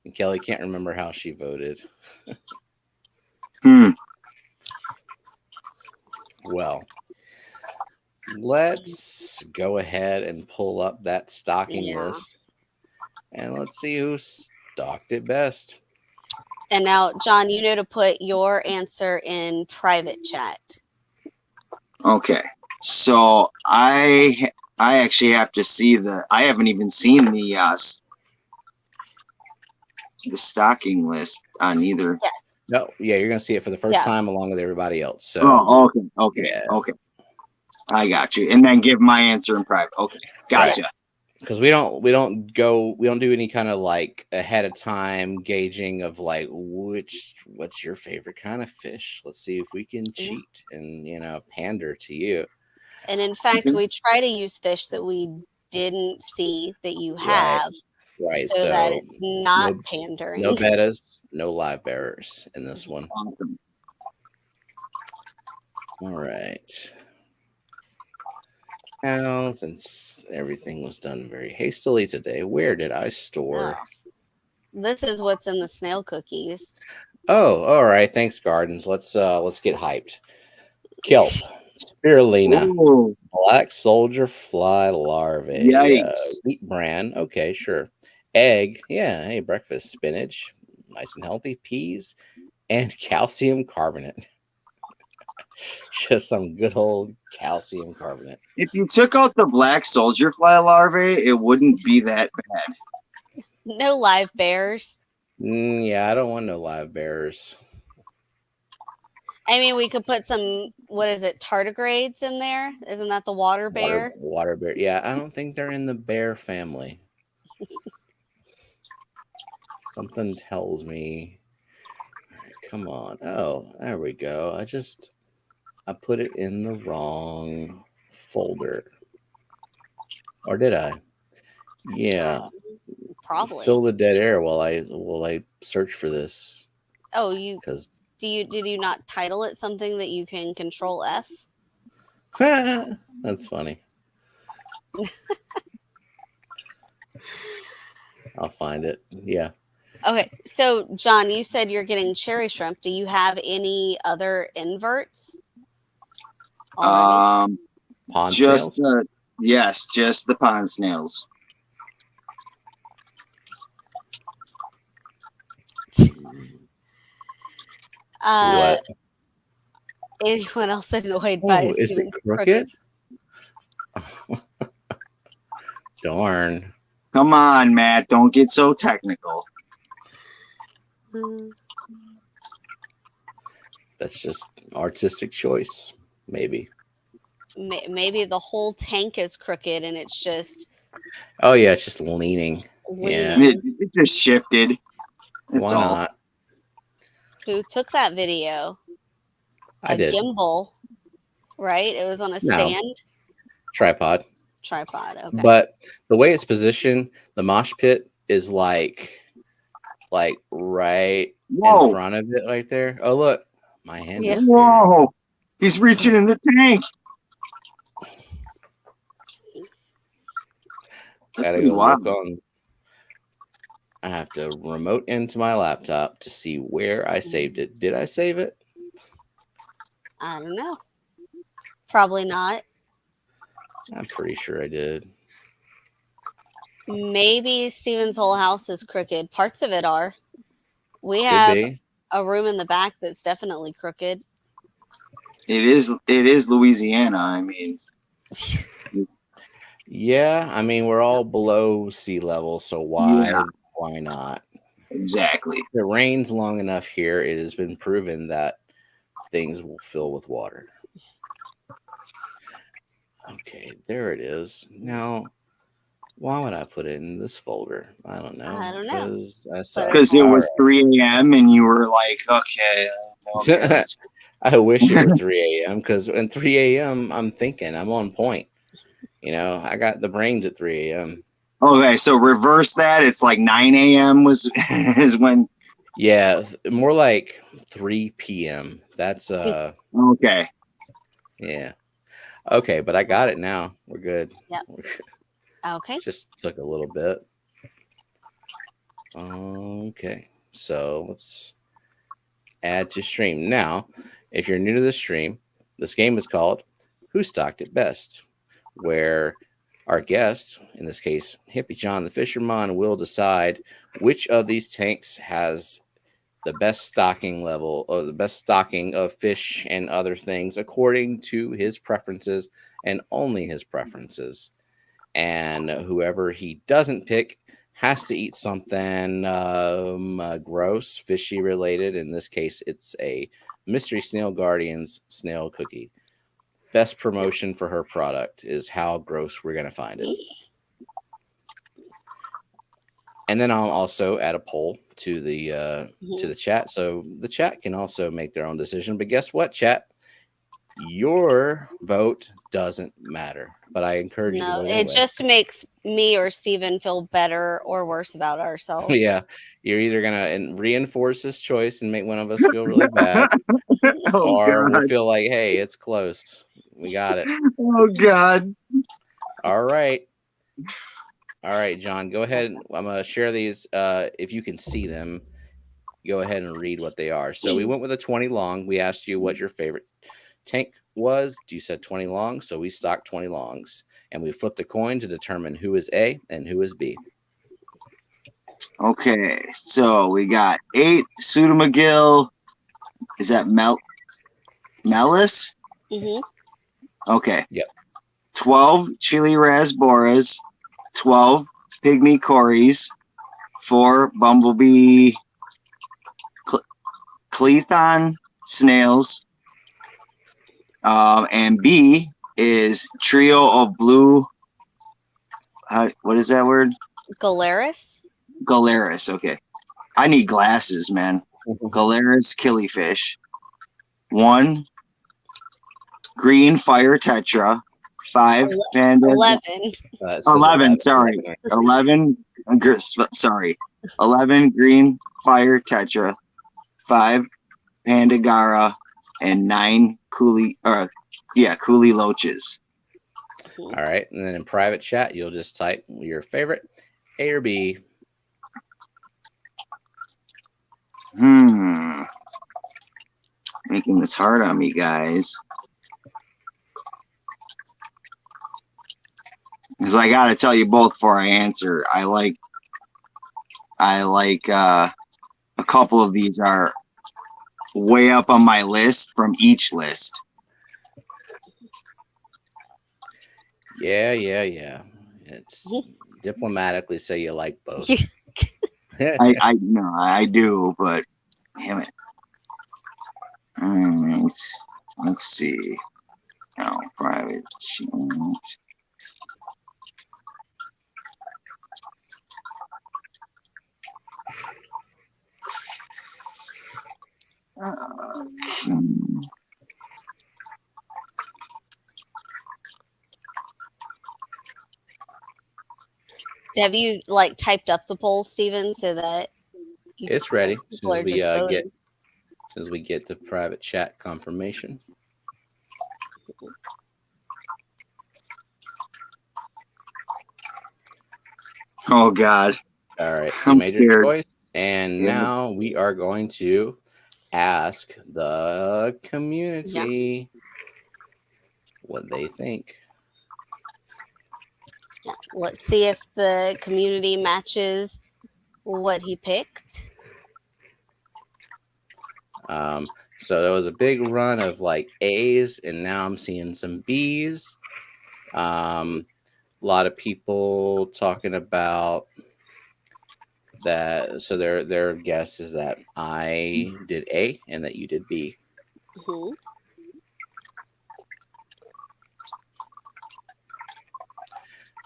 And Kelly can't remember how she voted. Well, let's go ahead and pull up that stocking list, and let's see who stocked it best. And now, John, you know to put your answer in private chat. Okay, so I actually have to see I haven't even seen the stocking list on either. Yes. No, yeah, you're gonna see it for the first time along with everybody else. So, okay. I got you, and then give my answer in private. Okay, gotcha. Right. Because we don't do any kind of like ahead of time gauging of like what's your favorite kind of fish. Let's see if we can cheat and pander to you. And in fact, we try to use fish that we didn't see that you have, right? So that it's not pandering. No bettas, no live bearers in this one. Awesome. All right. Now, since everything was done very hastily today, where did I store? This is what's in the snail cookies. Oh, all right. Thanks, Gardens. Let's get hyped. Kelp, spirulina, black soldier fly larvae, wheat bran. Okay, sure. Egg, yeah. Hey, breakfast spinach, nice and healthy. Peas and calcium carbonate. Just some good old calcium carbonate. If you took out the black soldier fly larvae, it wouldn't be that bad. No live bears. Yeah, I don't want no live bears. I mean, we could put some, what is it, tardigrades in there? Isn't that the water bear? Water bear. Yeah, I don't think they're in the bear family. Something tells me. Come on. Oh, there we go. I put it in the wrong folder. Or did I? Yeah. Probably. Fill the dead air while I search for this. Oh, Because did you not title it something that you can control F? that's funny. I'll find it. Yeah. Okay, so John, you said you're getting cherry shrimp. Do you have any other inverts already? Pond Just snails? yes, just the pond snails. What? Anyone else annoyed by Oh, is it Steven's crooked? Darn. Come on, Matt. Don't get so technical. That's just artistic choice, maybe. Maybe the whole tank is crooked and it's just Oh yeah, it's just leaning. Yeah. It just shifted. Why not? Who took that video? I did. Gimbal, right? It was on a No. stand? Tripod. Okay. But the way it's positioned, the mosh pit is like right in front of it right there. Oh look, my hand is Whoa! He's reaching in the tank. Gotta go look on. I have to remote into my laptop to see where I saved it. Did I save it? I don't know. Probably not. I'm pretty sure I did. Maybe Steven's whole house is crooked. Parts of it are. We Could have be. a room in the back that's definitely crooked. It is Louisiana. I mean, yeah. I mean, we're all below sea level, so why not? Exactly. If it rains long enough here, it has been proven that things will fill with water. Okay, there it is. Now, why would I put it in this folder? I don't know. Because it was 3 a.m. and you were like, okay. I wish it were 3 a.m. because at 3 a.m. I'm thinking I'm on point. You know, I got the brains at 3 a.m. Okay, so reverse that. It's like 9 a.m. is when. Yeah, more like 3 p.m. That's okay. Yeah. Okay, but I got it now. We're good. Yep. Okay. Just took a little bit. Okay. So let's add to stream. Now, if you're new to the stream, this game is called Who Stocked It Best, where our guest, in this case, Hippie John the Fisherman, will decide which of these tanks has the best stocking level or the best stocking of fish and other things according to his preferences and only his preferences. And whoever he doesn't pick has to eat something gross, fishy related. In this case, it's a Mystery Snail Guardians snail cookie. Best promotion for her product is how gross we're going to find it. And then I'll also add a poll to the chat, so the chat can also make their own decision. But guess what, chat? Your vote doesn't matter. But I encourage you to vote anyway. It just makes me or Steven feel better or worse about ourselves. Yeah, you're either gonna reinforce this choice and make one of us feel really bad, or we'll feel like, hey, it's close. We got it. Oh God. All right, John, go ahead. I'm gonna share these. If you can see them, go ahead and read what they are. So we went with a 20 long. We asked you what your favorite tank was. You said 20 longs, so we stocked 20 longs, and we flipped a coin to determine who is A and who is B. Okay, so we got 8 Pseudomcgill. Is that Melis? Okay. Yep. 12 Chili Rasboras, 12 Pygmy Cories, 4 Bumblebee Cleathon snails, and B is trio of blue. What is that word? Galaris. Galaris. Okay. I need glasses, man. Galaris killifish. 1 green fire tetra. 5 panda. 11. It says 11. Sorry, 11. Sorry, 11 green fire tetra. 5 pandagara and 9 coolie loaches. All right, and then in private chat, you'll just type your favorite, A or B. Making this hard on me, guys. Because I gotta tell you both before I answer. I like a couple of these are way up on my list from each list. Yeah. It's diplomatically say you like both. I know I do, but damn it. All right, let's see. Oh, private chat. Have you like typed up the poll, Steven, so that It's ready. As people soon are as just voting? we get the private chat confirmation. Oh God. All right, so you I'm made your scared. choice, and now we are going to ask the community what they think. Yeah. Let's see if the community matches what he picked. So there was a big run of like A's, and now I'm seeing some B's. A lot of people talking about that. So their guess is that I did A and that you did B. Mhm.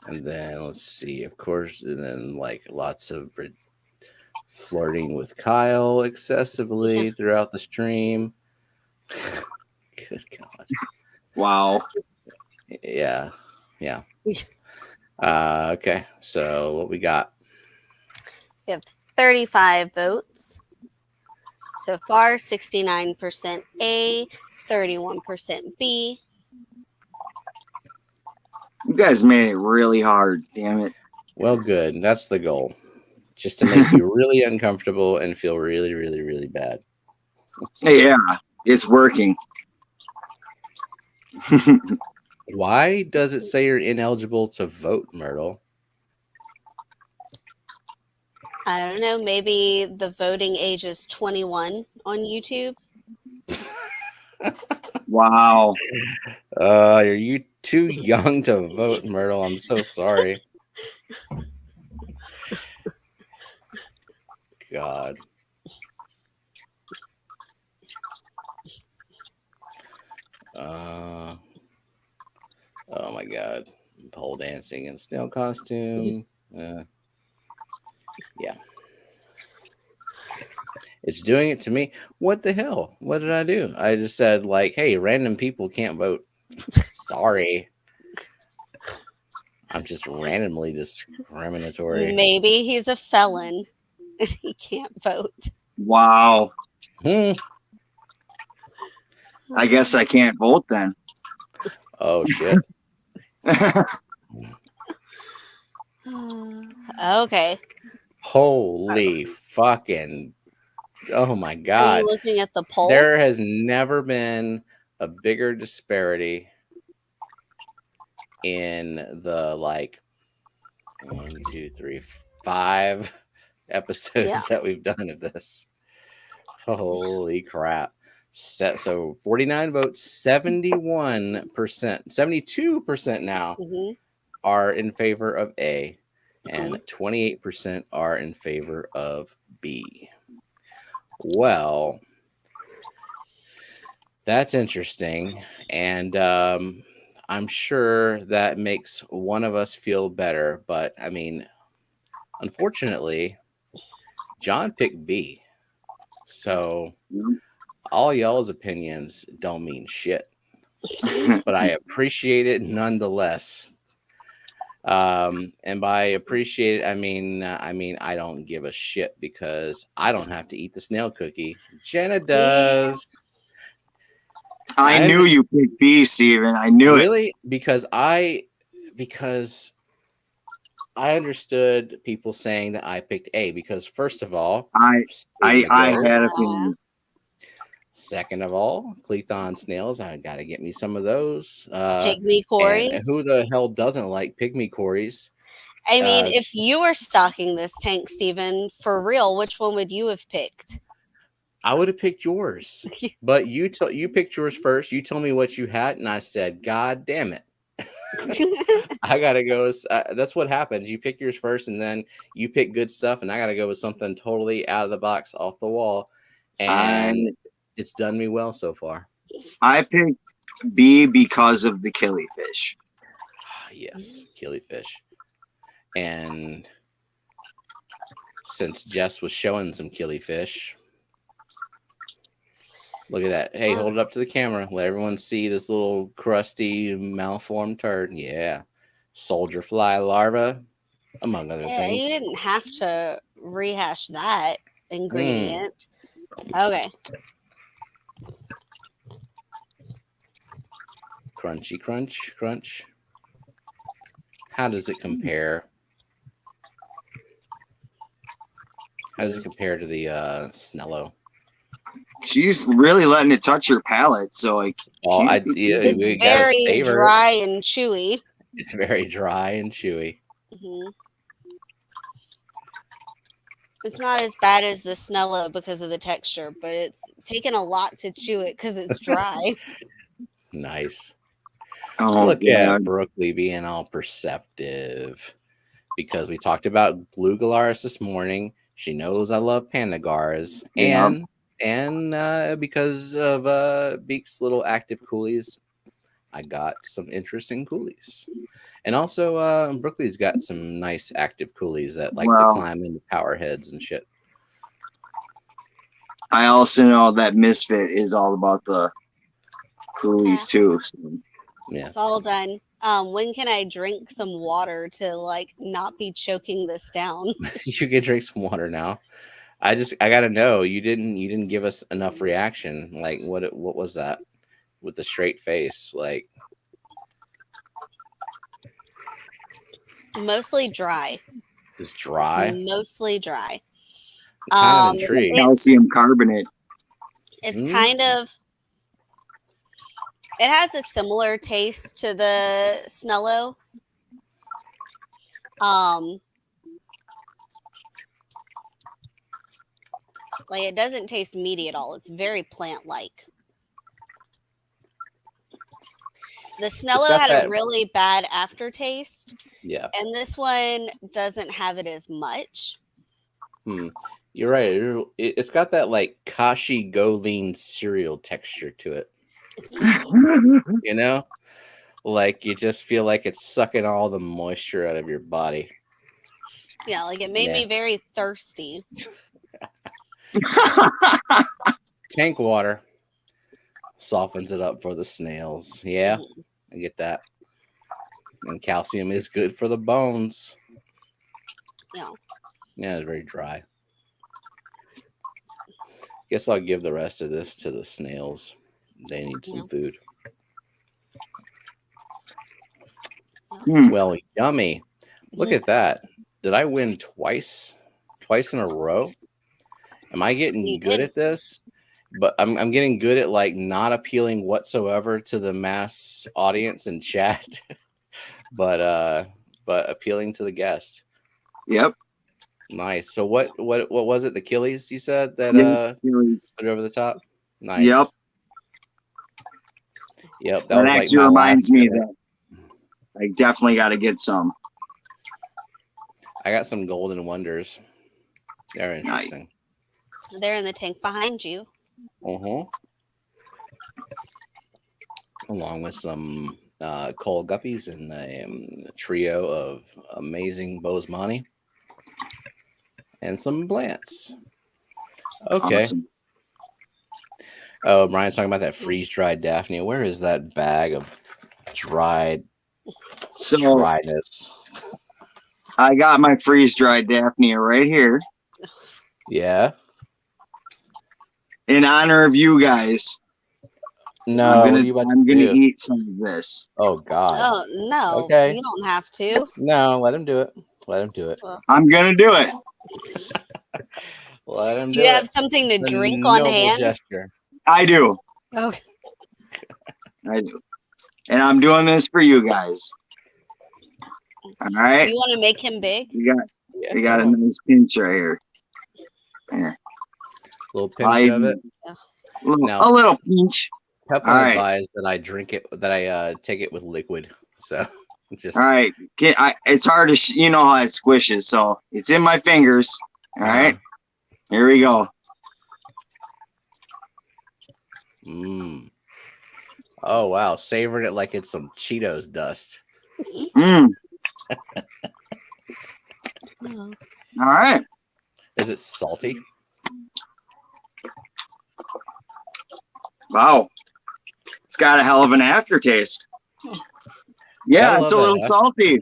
And then let's see, of course, and then like lots of flirting with Kyle excessively throughout the stream. Good God. Wow. Yeah. Okay, so what we got? We have 35 votes. So far, 69% A, 31% B. You guys made it really hard. Damn it. Well, good. That's the goal. Just to make you really uncomfortable and feel really, really, really bad. Yeah, it's working. Why does it say you're ineligible to vote, Myrtle? I don't know. Maybe the voting age is 21 on YouTube. Wow. Are you too young to vote, Myrtle? I'm so sorry. God. Oh my God. Pole dancing in snail costume. Yeah. It's doing it to me. What the hell? What did I do? I just said like, hey, random people can't vote. Sorry. I'm just randomly discriminatory. Maybe he's a felon and he can't vote. Wow. Hmm. I guess I can't vote then. Oh shit. Okay. Holy fucking. Oh my Are you God. looking at the poll? There has never been a bigger disparity in the like 1, 2, 3, 5 episodes that we've done of this. Holy crap. So 49 votes, 71%, 72% now are in favor of A, and 28% are in favor of B. Well, that's interesting. And I'm sure that makes one of us feel better. But I mean, unfortunately, John picked B. So all y'all's opinions don't mean shit. But I appreciate it nonetheless. And by appreciate it, I mean I don't give a shit because I don't have to eat the snail cookie. Jenna does. I knew you picked B, Steven. I knew it. Really? Because I understood people saying that I picked A because first of all, I had a feeling. Second of all, Cleathon snails. I gotta get me some of those. Pygmy Corys. And who the hell doesn't like pygmy Corys? I mean, if you were stocking this tank, Steven, for real, which one would you have picked? I would have picked yours, but you picked yours first. You told me what you had, and I said, "God damn it, I gotta go." That's what happens. You pick yours first, and then you pick good stuff, and I gotta go with something totally out of the box, off the wall, and it's done me well so far. I picked B because of the killifish. Yes, killifish, and since Jess was showing some killifish. Look at that. Hey, hold it up to the camera. Let everyone see this little crusty, malformed turd. Yeah. Soldier fly larva, among other things. You didn't have to rehash that ingredient. Okay. Crunchy, crunch, crunch. How does it compare? How does it compare to the Snello? She's really letting it touch her palate, so like. It's very dry and chewy. It's very dry and chewy. Mm-hmm. It's not as bad as the Snello because of the texture, but it's taken a lot to chew it because it's dry. Nice. Oh, look at Brooklyn being all perceptive because we talked about blue Galaris this morning. She knows I love Pandagars, and because of Beak's little active coolies, I got some interesting coolies. And also, Brooklyn's got some nice active coolies that like to climb into power heads and shit. I also know that Misfit is all about the coolies too. So. Yeah, it's all done. When can I drink some water to like not be choking this down? You can drink some water now. I gotta know. You didn't give us enough reaction. Like what was that with the straight face? Like mostly dry. Just dry. It's mostly dry. Kind of intrigued. Calcium carbonate. It's kind of. It has a similar taste to the Snello. Like it doesn't taste meaty at all. It's very plant-like. The Snello had a really bad aftertaste. Yeah. And this one doesn't have it as much. You're right. It's got that like Kashi Goleen cereal texture to it. You know? Like you just feel like it's sucking all the moisture out of your body. Yeah, like it made me very thirsty. Tank water softens it up for the snails. Yeah, I get that. And calcium is good for the bones. Yeah. Yeah, it's very dry. Guess I'll give the rest of this to the snails. They need some food. Well, yummy. Look at that. Did I win twice in a row? Am I getting good at this? But I'm getting good at like not appealing whatsoever to the mass audience and chat, but appealing to the guest. Yep. Nice. So what was it? The Achilles you said that put it over the top? Nice. Yep. That actually reminds me that I definitely got to get some. I got some golden wonders. They're interesting. Nice. They're in the tank behind you. Along with some coal guppies and a trio of amazing Bosemani. and some plants. Okay. Awesome. Oh, Brian's talking about that freeze-dried Daphne. Where is that bag of dried So dryness? I got my freeze-dried Daphne right here Yeah. in honor of you guys. No, what are you about I'm to gonna do? eat some of this. Oh God. Oh no, Okay. you don't have to. No, let him do it. Let him do it. I'm gonna do it. Let him Do do you it. have something to It's a drink on noble hand? gesture. I do. Oh, I do. And I'm doing this for you guys. All right. you want to make him big? You Yeah, got a come on. nice pinch right here. Here. Little pinch of it. Now- A little pinch. Pepin All right. advised that I drink it, that I take it with liquid. So just All right. It's hard to, you know how it squishes. So it's in my fingers. All right. Here we go. Oh wow, savoring it like it's some Cheetos dust. Mmm. Oh. All right. Is it salty? Wow. It's got a hell of an aftertaste. Yeah, I it's a love little that. salty.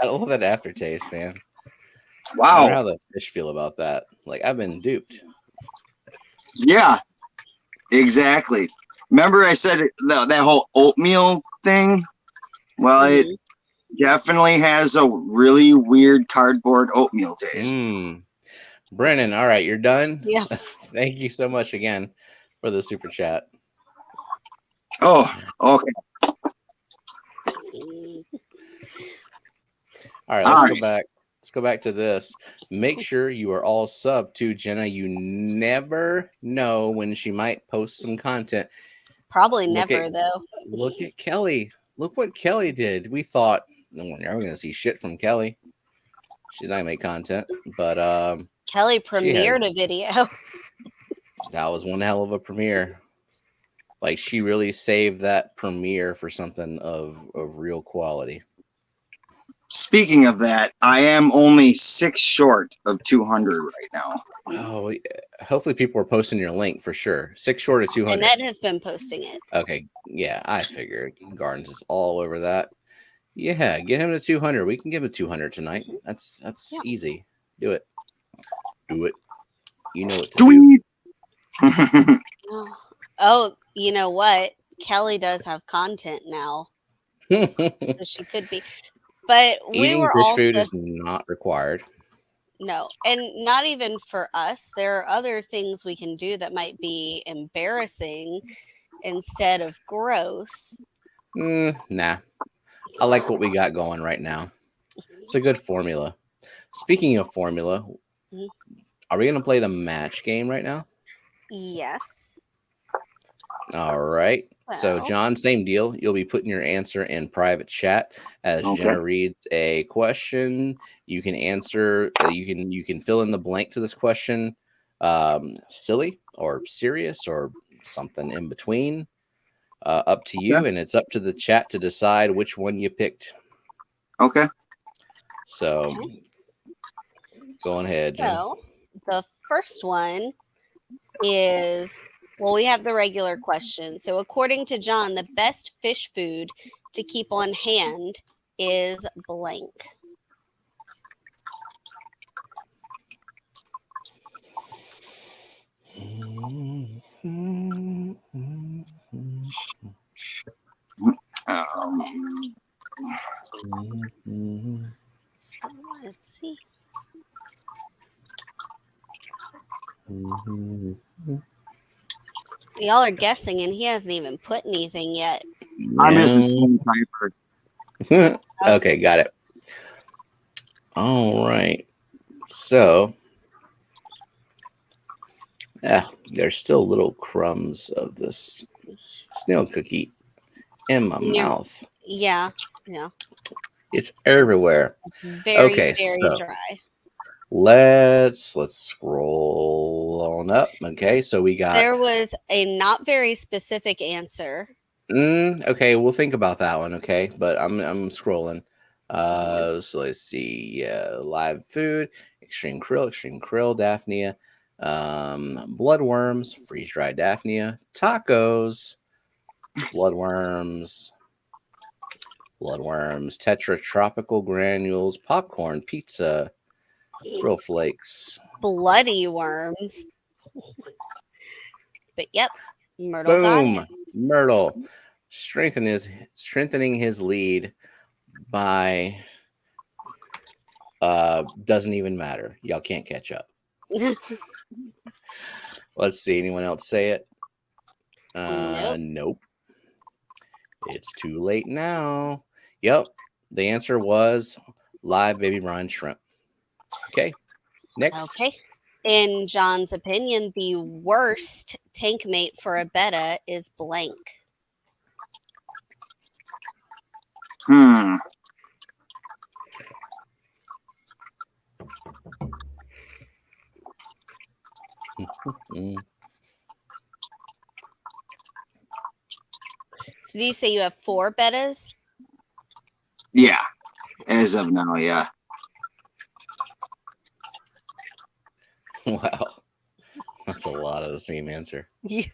I love that aftertaste, man. I Wow. wonder how the fish feel about that. Like I've been duped. Yeah, exactly. Remember I said that whole oatmeal thing? Well, it definitely has a really weird cardboard oatmeal taste. Brennan, all right, you're done? Yeah. Thank you so much again for the super chat. Oh, okay. All right, let's go back. Let's go back to this. Make sure you are all sub to Jenna. You never know when she might post some content. Probably never, though. Look at Kelly. Look what Kelly did. We thought, no, we're never going to see shit from Kelly. She's not going to make content. But Kelly premiered a video. That was one hell of a premiere. Like, she really saved that premiere for something of real quality. Speaking of that, I am only 6 short of 200 right now. Oh, hopefully people are posting your link for sure. 6 short of 200. Annette has been posting it. Okay, yeah, I figured. Gardens is all over that. Yeah, get him to 200. We can give him 200 tonight. That's easy. Do it. Do it. You know what to do. Oh, you know what? Kelly does have content now, so she could be. But we were fish also food is not required. No, and not even for us. There are other things we can do that might be embarrassing instead of gross. Nah. I like what we got going right now. It's a good formula. Speaking of formula, are we going to play the match game right now? Yes. All right. So, John, same deal. You'll be putting your answer in private chat as Jenna reads a question. You can answer. You can fill in the blank to this question. Silly or serious or something in between. Up to you, and it's up to the chat to decide which one you picked. Okay. So, go ahead, Jen. So, the first one is, well, we have the regular question. So, according to John, the best fish food to keep on hand is blank. So, let's see. Y'all are guessing, and he hasn't even put anything yet. I'm just a slim typer. Okay, got it. All right. So, there's still little crumbs of this snail cookie in my mouth. Yeah. It's everywhere. Very dry. Let's scroll on up. Okay, so we got. There was a not very specific answer. Okay, we'll think about that one. Okay, but I'm scrolling. So let's see. Live food extreme krill, Daphnia, bloodworms, freeze-dried Daphnia, tacos, bloodworms, tetra tropical granules, popcorn, pizza, grill flakes, Bloody worms. But yep, Myrtle got boom, it. Myrtle strengthening his lead by doesn't even matter. Y'all can't catch up. Let's see. Anyone else say it? Nope. It's too late now. Yep. The answer was live baby brine shrimp. Okay. Next. Okay. In John's opinion, the worst tank mate for a betta is blank. So do you say you have 4 bettas? Yeah. As of now, yeah. Wow. That's a lot of the same answer. Yeah.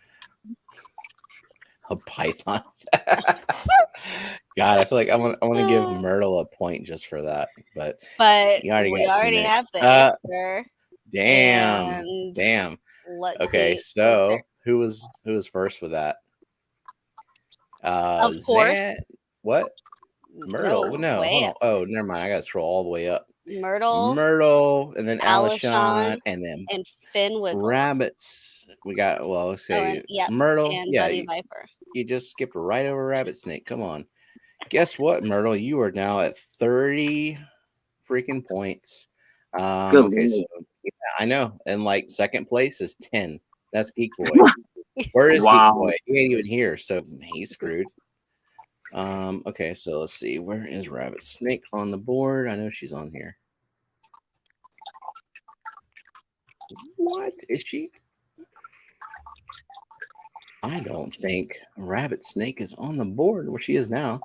A python. God, I feel like I want to give Myrtle a point just for that, but we already have the answer. Damn. Let's okay, see. so who was first with that? Of course. What? Myrtle? No, hold on. Up. Oh, never mind. I gotta scroll all the way up. Myrtle, and then Alishon, and then Finn Wiggles. Rabbits. We got let's say Myrtle. And Bunny Viper. You just skipped right over Rabbit Snake. Come on. Guess what, Myrtle? You are now at 30 freaking points. Okay, so yeah, I know. And like second place is 10. That's Geek Boy. Where is Geek Boy? He ain't even here, so he's screwed. Okay, so let's see. Where is Rabbit Snake on the board? I know she's on here. What is she? I don't think Rabbit Snake is on the board where she is now.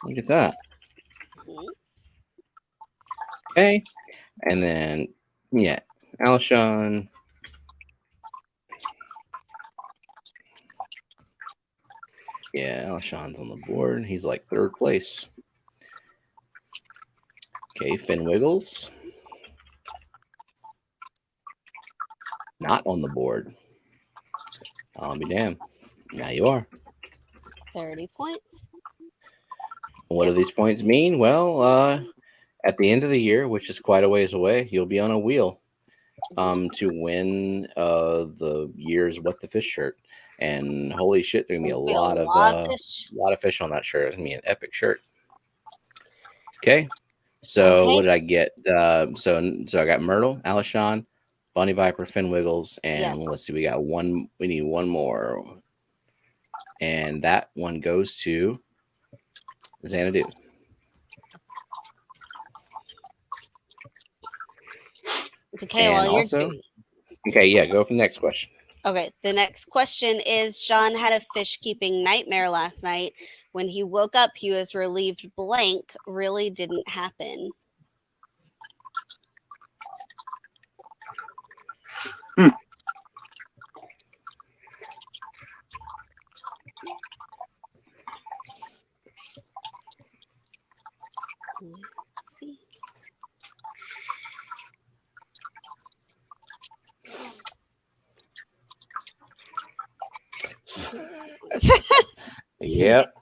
Look at that. Okay. And then, yeah, Alshon. Yeah, Alshon's on the board. He's like 3rd place. Okay, Finn Wiggles. Not on the board. I'll be damned. Now you are. 30 points. What do these points mean? Well, at the end of the year, which is quite a ways away, you'll be on a wheel to win the year's What the Fish shirt. And holy shit, there's gonna be a lot of fish on that shirt. It's gonna be an epic shirt. Okay. So what did I get? So I got Myrtle, Alishon, Bunny Viper, Finn Wiggles, and let's see, we got one. We need one more, and that one goes to Xanadu. Okay, and well, you're doing. Okay, yeah, go for the next question. Okay, the next question is John had a fish keeping nightmare last night. When he woke up, he was relieved blank really didn't happen. Let's see. Yep.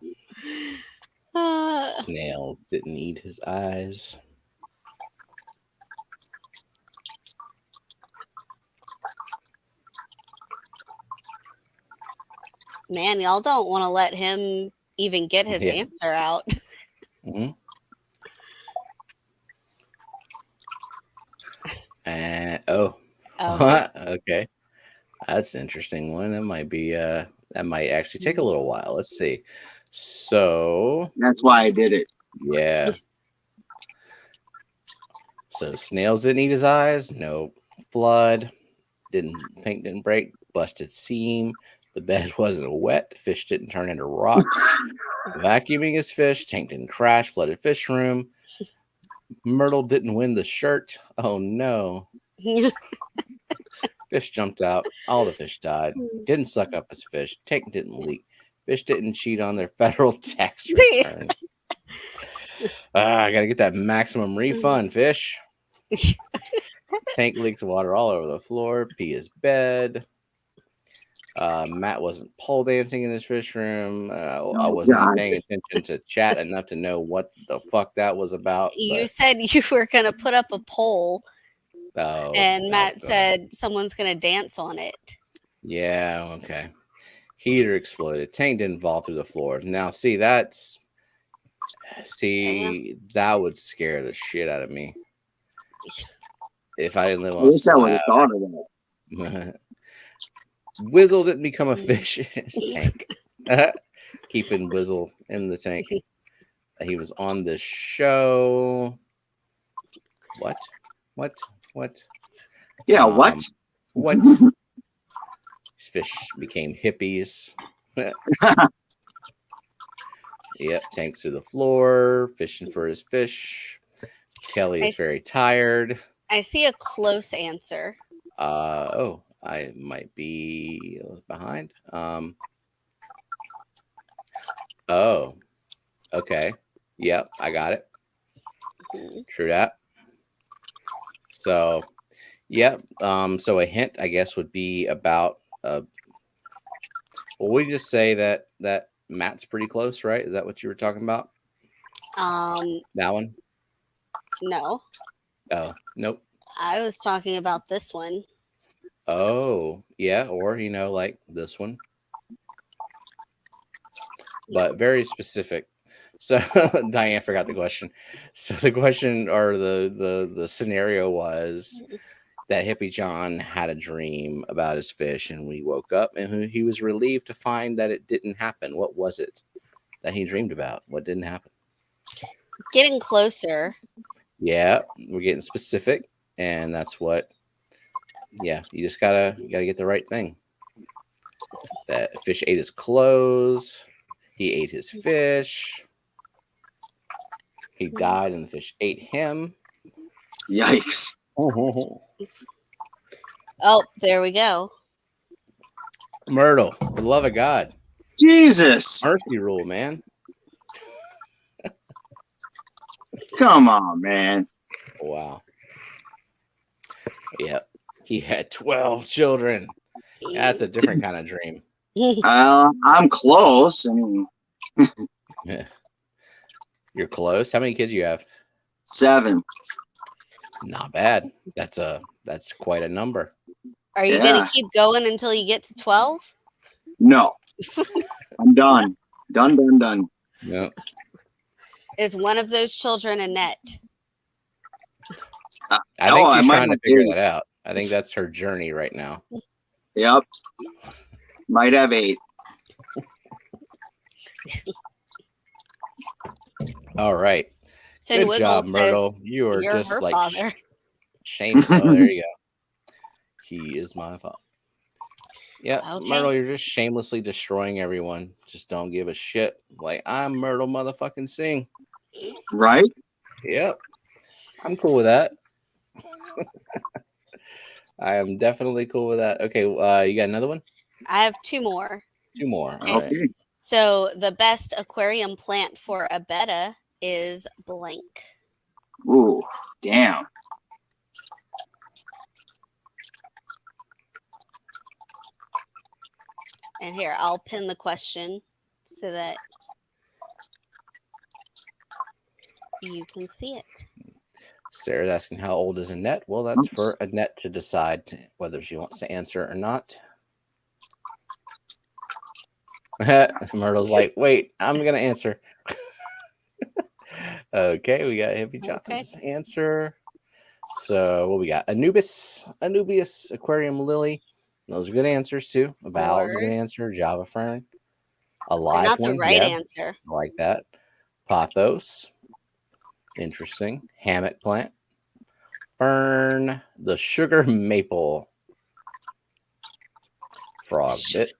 Snails didn't eat his eyes. Man, y'all don't want to let him even get his answer out. Mm-hmm. Okay. That's an interesting one. That might be that might actually take a little while. Let's see. So that's why I did it. Yeah. So snails didn't eat his eyes. No. Flood. Paint didn't break. Busted seam. The bed wasn't wet. Fish didn't turn into rocks. Vacuuming his fish. Tank didn't crash. Flooded fish room. Myrtle didn't win the shirt. Oh no. Fish jumped out. All the fish died. Didn't suck up his fish. Tank didn't leak. Fish didn't cheat on their federal tax return. I gotta get that maximum refund, fish. Tank leaks water all over the floor. Pee his bed. Matt wasn't pole dancing in his fish room. I wasn't paying attention to chat enough to know what the fuck that was about. You said you were going to put up a poll. Oh, and Matt said someone's going to dance on it. Yeah, okay. Heater exploded. Tank didn't fall through the floor. Now, that would scare the shit out of me. If I didn't live on a slab. I would have thought of that. Whizzle didn't become a fish in his tank. Keeping Whizzle in the tank. He was on the show. What? Yeah, what? What? These fish became hippies. Yep, Tank's to the floor, fishing for his fish. Kelly is very tired. I see a close answer. I might be behind. Oh, okay. Yep, I got it. True that. So, yep. So a hint, I guess, would be about. Well, we just say that Matt's pretty close, right? Is that what you were talking about? That one. No. Oh, nope. I was talking about this one. Oh, yeah, or like this one. But very specific. So Diane forgot the question. So the question or the scenario was that Hippie John had a dream about his fish, and we woke up and he was relieved to find that it didn't happen. What was it that he dreamed about? What didn't happen? Getting closer. Yeah, we're getting specific, and that's what. Yeah, you just gotta get the right thing. That fish ate his clothes. He ate his fish. He died, and the fish ate him. Yikes! Oh, there we go. Myrtle, for the love of God. Jesus! Mercy rule, man. Come on, man. Wow. Yep. He had 12 children. That's a different kind of dream. I'm close. I mean, Yeah. You're close. How many kids you have? 7. Not bad. That's quite a number. Are you going to keep going until you get to 12? No. I'm done. Done. Yep. Is one of those children Annette? I think she's trying to figure that out. I think that's her journey right now. Yep. Might have 8. All right. Finn Good Wiggle job, says Myrtle. You are you're just her like father. shameful. Oh, there you go. He is my father. Yeah, Okay. Myrtle, you're just shamelessly destroying everyone. Just don't give a shit. Like, I'm Myrtle motherfucking Singh. Right? Yep. I'm cool with that. I am definitely cool with that. Okay, you got another one? I have 2 more. 2 more. Okay. All right. So the best aquarium plant for a Betta is blank. Ooh, damn. And here, I'll pin the question so that you can see it. Sarah's asking how old is Annette? Well, that's for Annette to decide whether she wants to answer or not. Myrtle's like, wait, I'm going to answer. Okay, we got HippieJohnth's answer. So what we got? Anubius, Aquarium Lily. Those are good answers too. A Val is a good answer. Java Fern. A live not one. the right answer. I like that. Pothos. Interesting. Hammock plant. Fern. The sugar maple. Frog bit.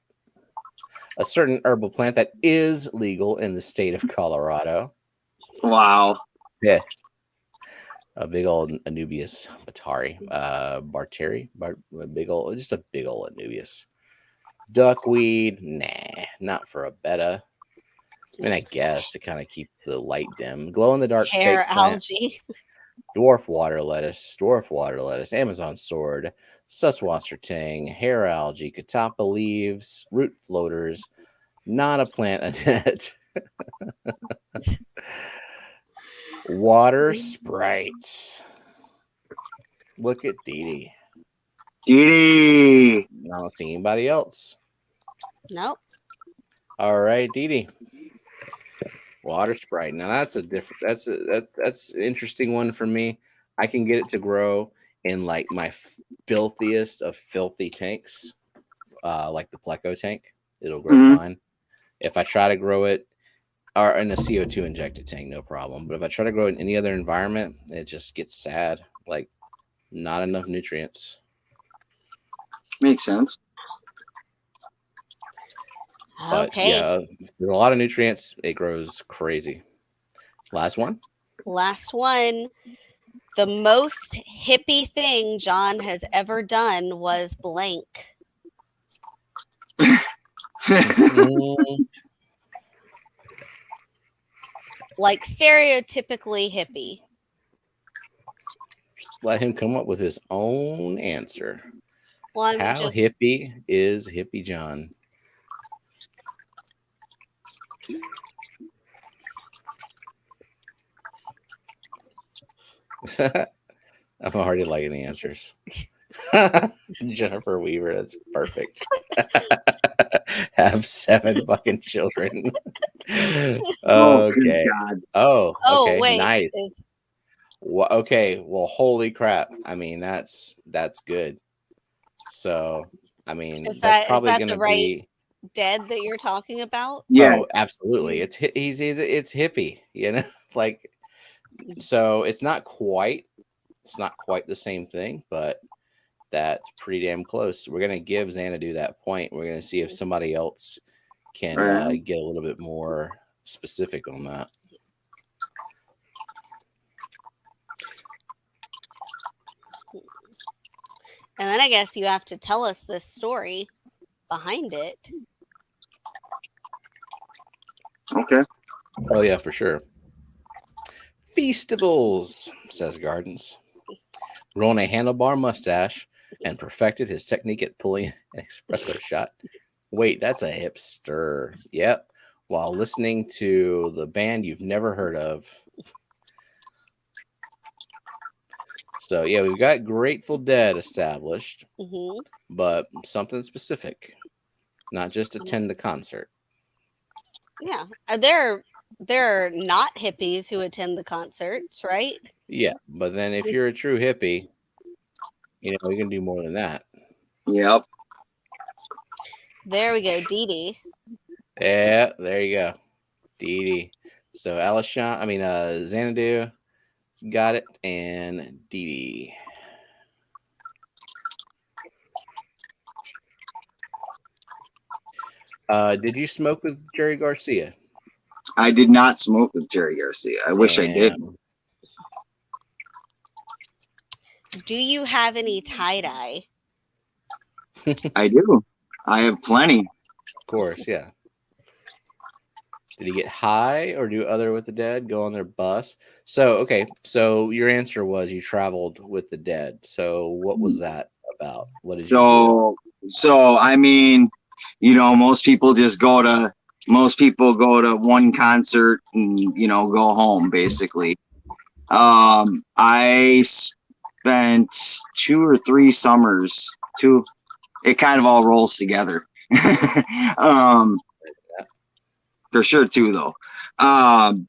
A certain herbal plant that is legal in the state of Colorado. Wow. Yeah. A big old Anubius just a big old Anubius. Duckweed, nah, not for a Betta. I mean, I guess to kind of keep the light dim. Glow in the dark Hair fake plant, algae. dwarf water lettuce, Amazon sword, Susswasser tang, hair algae, catappa leaves, root floaters, not a plant anet. Water sprites. Look at Dee Dee. I don't see anybody else. Nope. All right, Dee. Water sprite. Now that's a different. That's an interesting one for me. I can get it to grow in like my filthiest of filthy tanks, like the Pleco tank. It'll grow fine. If I try to grow it, or in a CO2 injected tank, no problem. But if I try to grow it in any other environment, it just gets sad. Like not enough nutrients. Makes sense. But Okay. yeah, there's a lot of nutrients. It grows crazy. Last one. Last one. The most hippie thing John has ever done was blank. Like stereotypically hippie. Just let him come up with his own answer. Well, How hippie is Hippie John? I'm already liking the answers. Jennifer Weaver, that's perfect. Have 7 fucking children. Okay. Oh, okay. Wait. Nice. Okay. Well, holy crap. I mean, that's good. So, I mean, that's probably going to be dead that you're talking about. Yeah. Oh, absolutely. It's hippie, you know, like. So it's not quite the same thing, but that's pretty damn close. We're gonna give Xanadu that point. We're gonna see if somebody else can get a little bit more specific on that. And then I guess you have to tell us this story behind it. Okay. Oh yeah, for sure. Feastables, says Gardens. Grown a handlebar mustache and perfected his technique at pulling an espresso shot. Wait, that's a hipster. Yep. While listening to the band you've never heard of. So yeah, we've got Grateful Dead established, but something specific, not just attend the concert. Yeah, there are not hippies who attend the concerts, right? Yeah, but then if you're a true hippie, you know, you can do more than that. Yep. There we go, Dee. Yeah, there you go. Dee. So Xanadu got it, and Dee. Did you smoke with Jerry Garcia? I did not smoke with Jerry Garcia. I wish I did. Do you have any tie-dye? I do. I have plenty. Of course, yeah. Did he get high or do other with the dead? Go on their bus? So, okay. So your answer was you traveled with the dead. So what was that about? What did you do? So I mean, you know, most people go to one concert and, you know, go home basically. I spent 2 or 3 summers. It kind of all rolls together. For sure 2 though. And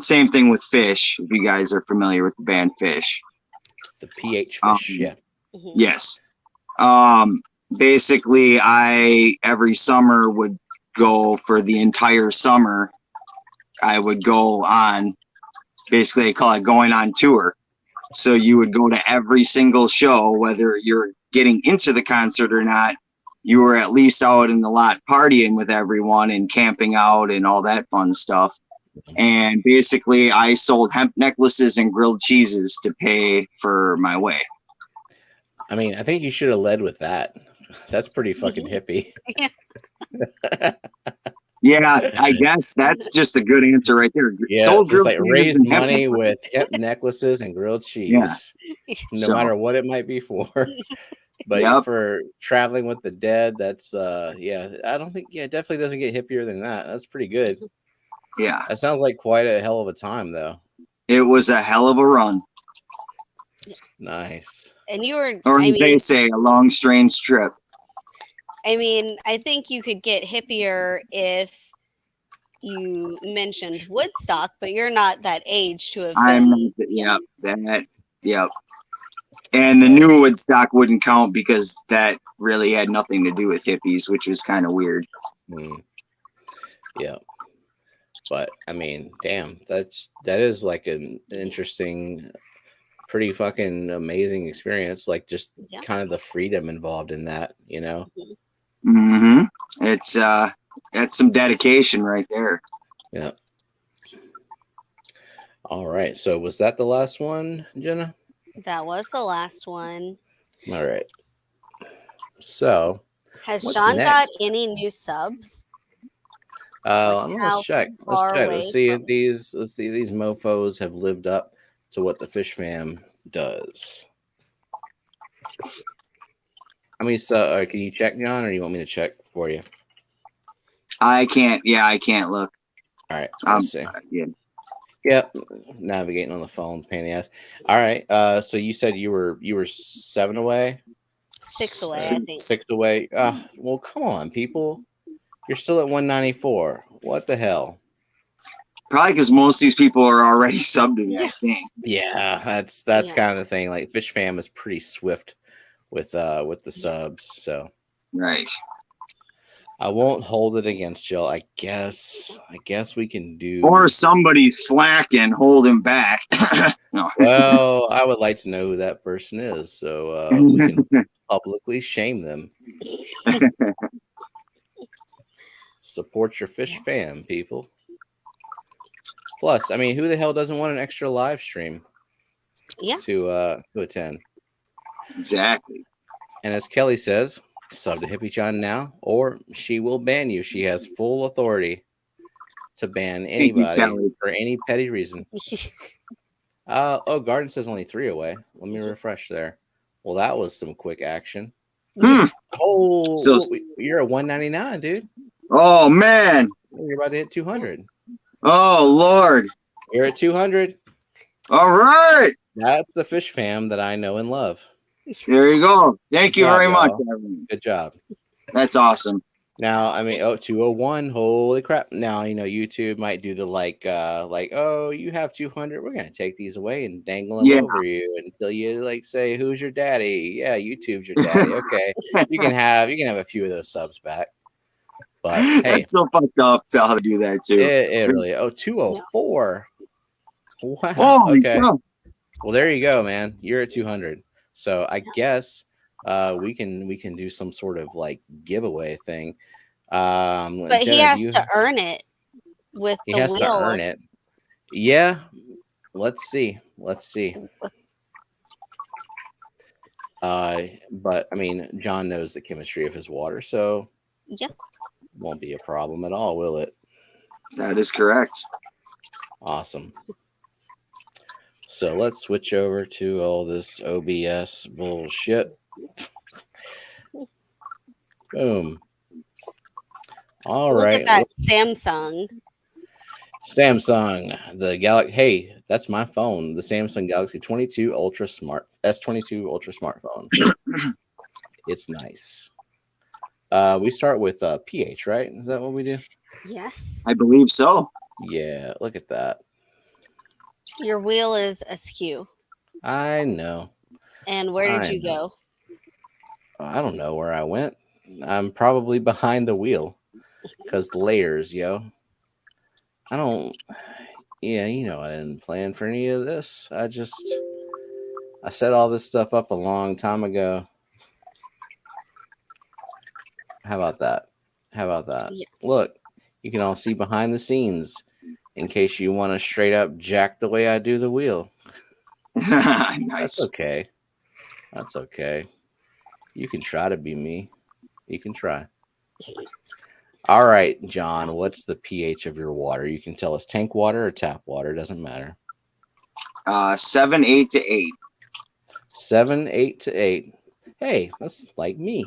same thing with Fish. If you guys are familiar with the band Fish. The PH Fish, yeah. Yes. Basically, I every summer would go for the entire summer. I would go on, basically they call it going on tour. So you would go to every single show, whether you're getting into the concert or not. You were at least out in the lot partying with everyone and camping out and all that fun stuff. And basically, I sold hemp necklaces and grilled cheeses to pay for my way. I mean, I think you should have led with that. That's pretty fucking hippie. Yeah, I guess that's just a good answer right there. Yeah, Sold just grilled like cheeses raise and hemp money necklaces. with hemp necklaces and grilled cheese. Yeah. No So- matter what it might be for. But Yep. for traveling with the dead, that's yeah, I don't think it definitely doesn't get hippier than that. That's pretty good. Yeah, That sounds like quite a hell of a time though. it was a hell of a run, Nice. And you were, or I as they mean, say, a long, strange trip. I think you could get hippier if you mentioned Woodstock, but you're not that age to have I'm been. not, yep. And the new Woodstock wouldn't count because that really had nothing to do with hippies, which was kind of weird. Yeah. But I mean, damn, that is like an interesting, pretty fucking amazing experience. Like just Yeah. kind of the freedom involved in that, you know? Mm-hmm. It's that's some dedication right there. Yeah. All right. So was that the last one, Jenna? That was the last one. All right. So Has what's John got next? any new subs? Let's how check. far away Let's see if from- these mofos have lived up to what the Fish Fam does. I mean, so can you check, John, or you want me to check for you? I can't. Yeah, I can't look. All right. Let's see. Yeah. Yep. Navigating on the phone, pain in the ass. All right. So you said you were 7 away, 6 away, I think. 6 away. Well, come on, people. You're still at 194. What the hell? Probably because most of these people are already subbed to me, I think. Yeah, that's Yeah. kind of the thing. Like Fish Fam is pretty swift with the subs, so Right. I won't hold it against y'all. I guess we can do. Or somebody slacking, holding back. No. Well, I would like to know who that person is, so we can publicly shame them. Support your Fish Fam, people. Plus, I mean, who the hell doesn't want an extra live stream? Yeah. To attend. Exactly. And as Kelly says, sub to Hippie John now, or she will ban you. She has full authority to ban Thank you, anybody Kelly. for any petty reason. Garden says only 3 away. Let me refresh there. Well, that was some quick action. Oh, So- you're at 199, dude. Oh man. You're about to hit 200. Oh Lord. You're at 200. All right. That's the Fish Fam that I know and love. There you go. Thank you Good job, very much, y'all. everyone. Good job. That's awesome. Now, I mean, 201. Holy crap. Now, YouTube might do the like, oh, you have 200. We're going to take these away and dangle them Yeah. over you until you say, who's your daddy? Yeah, YouTube's your daddy. Okay. You can have a few of those subs back. But hey, That's so fucked up how to do that too. it really, 204. Wow. Holy Okay. cow. Well, there you go, man. You're at 200. So I guess we can do some sort of like giveaway thing. But Jenna, he has to earn it with he the has wheel. to earn it. Yeah. Let's see. But I mean, John knows the chemistry of his water, so Yeah. won't be a problem at all, will it? That is correct. Awesome. So let's switch over to all this OBS bullshit. Boom. All Look right. at that Samsung. Samsung, the Galaxy. Hey, that's my phone. The Samsung Galaxy 22 Ultra Smart S22 Ultra smartphone. It's nice. We start with pH, right? Is that what we do? Yes. I believe so. Yeah. Look at that. Your wheel is askew. I know. And where did I you know. go? I don't know where I went. I'm probably behind the wheel because layers, yo. I don't. Yeah, I didn't plan for any of this. I set all this stuff up a long time ago. How about that? Yes. Look, you can all see behind the scenes in case you want to straight up jack the way I do the wheel. Nice. That's okay. That's okay. You can try to be me. You can try. All right, John, what's the pH of your water? You can tell us tank water or tap water. Doesn't matter. 7, 8 to 8. 7, 8 to 8. Hey, that's like me.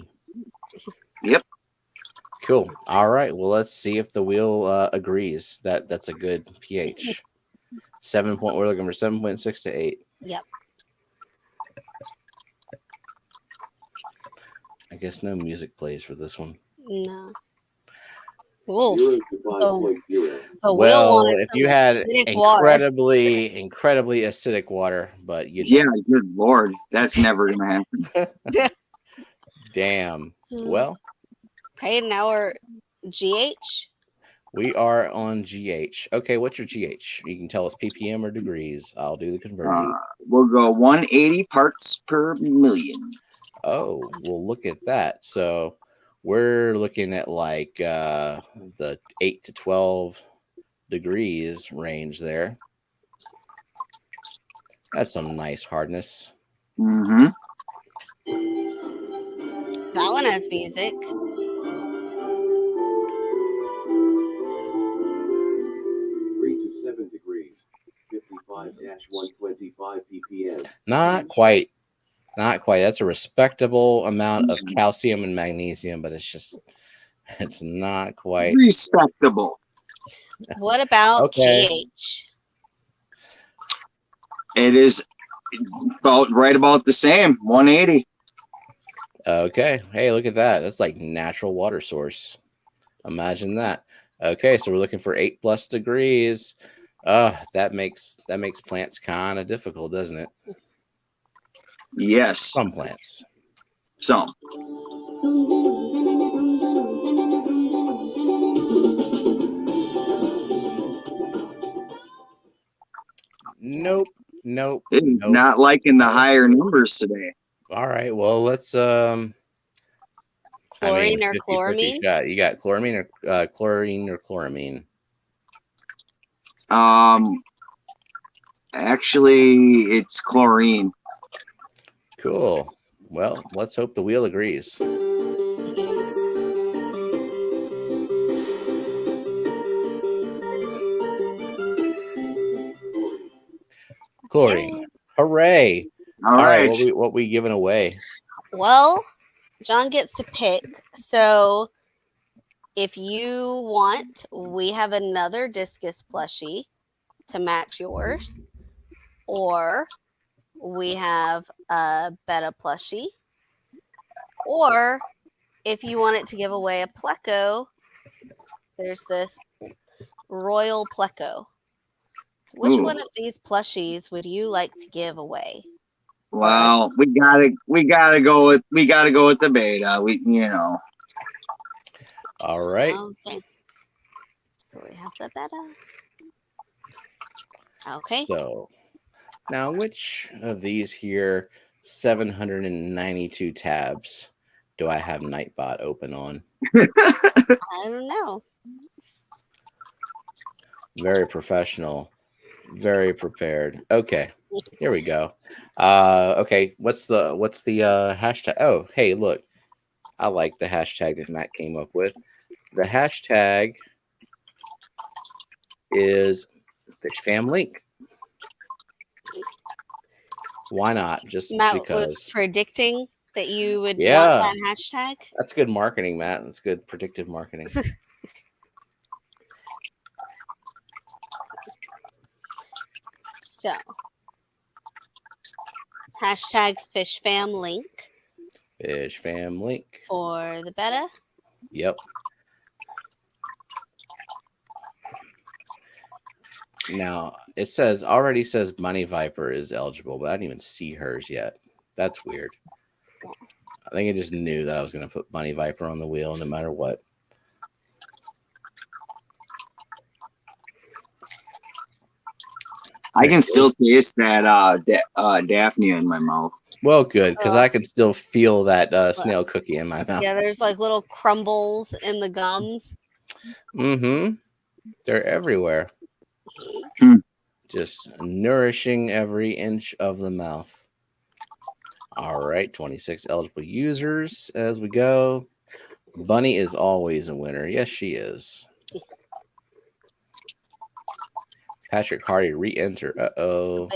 Yep. Cool. All right. Well, let's see if the wheel agrees that that's a good pH. 7 point. We're looking for 7.6 to 8. Yep. I guess no music plays for this one. No. Ooh. 0 to 5.0. The wheel Well, wanted if some you had acidic water. incredibly acidic water, but you Yeah, don't. good lord, that's never gonna happen. Damn. Hmm. Well, Okay, now we're GH. we are on GH. Okay, what's your GH? You can tell us ppm or degrees. I'll do the conversion. We'll go 180 parts per million. Oh, well, look at that. So we're looking at like the 8 to 12 degrees range there. That's some nice hardness. Mm-hmm. That one has music. 3 to 7 degrees. 55-125 ppm. Not quite. Not quite. That's a respectable amount of calcium and magnesium, but it's not quite. Respectable. What about Okay. KH? It is right about the same. 180. Okay. Hey, look at that. That's like natural water source. Imagine that. Okay, so we're looking for 8+ degrees. That makes plants kind of difficult, doesn't it? Yes. Some plants. Some. Nope. It's not liking the higher numbers today. All right. Well, let's Chlorine or 50-50 chloramine? shot. You got chloramine or chlorine or chloramine? Actually, it's chlorine. Cool. Well, let's hope the wheel agrees. Chlorine. Hooray. All right. What we giving away? Well, John gets to pick. So if you want, we have another discus plushie to match yours. Or we have a Betta plushie. Or if you wanted to give away a Pleco, there's this Royal Pleco. Which Ooh. one of these plushies would you like to give away? Well, we gotta go with the Betta. All right. Okay. So we have the Betta. Okay. So now, which of these here 792 tabs do I have Nightbot open on? I don't know. Very professional, very prepared. Okay, here we go. Okay, what's the hashtag? Oh, hey, look, I like the hashtag that Matt came up with. The hashtag is FishFamLink. Why not? Just Matt because. was predicting that you would Yeah. want that hashtag. That's good marketing, Matt. That's good predictive marketing. So, hashtag FishFamLink FishFamLink. for the Betta. Yep. Now it already says Bunny Viper is eligible, but I didn't even see hers yet. That's weird. I think I just knew that I was going to put Bunny Viper on the wheel no matter what. I can still taste that Daphne in my mouth. Well, good, because I Ugh. can still feel that snail cookie in my mouth. Yeah, there's like little crumbles in the gums. Mm-hmm. They're everywhere. Just nourishing every inch of the mouth. All right, 26 eligible users as we go. Bunny is always a winner. Yes, she is. Patrick Hardy re-enter. Uh-oh.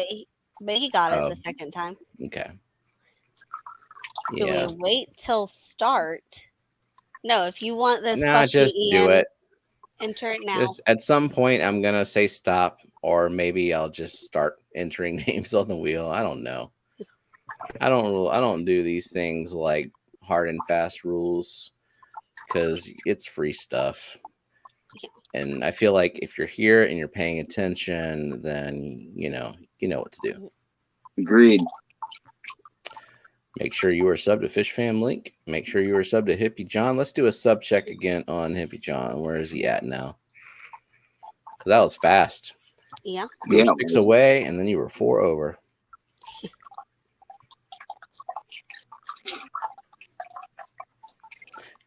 But he got it the second time. Okay. Do Yeah. we wait till start? No, if you want this Nah, question, just Ian, do it. enter it now. Just at some point, I'm going to say stop, or maybe I'll just start entering names on the wheel. I don't know. I don't do these things like hard and fast rules because it's free stuff. Yeah. And I feel like if you're here and you're paying attention, then you know what to do. Agreed. Make sure you are sub to Fish Fam Link. Make sure you are sub to Hippie John. Let's do a sub check again on Hippie John. Where is he at now? Because that was fast. Yeah. You were 6 away, and then you were 4 over.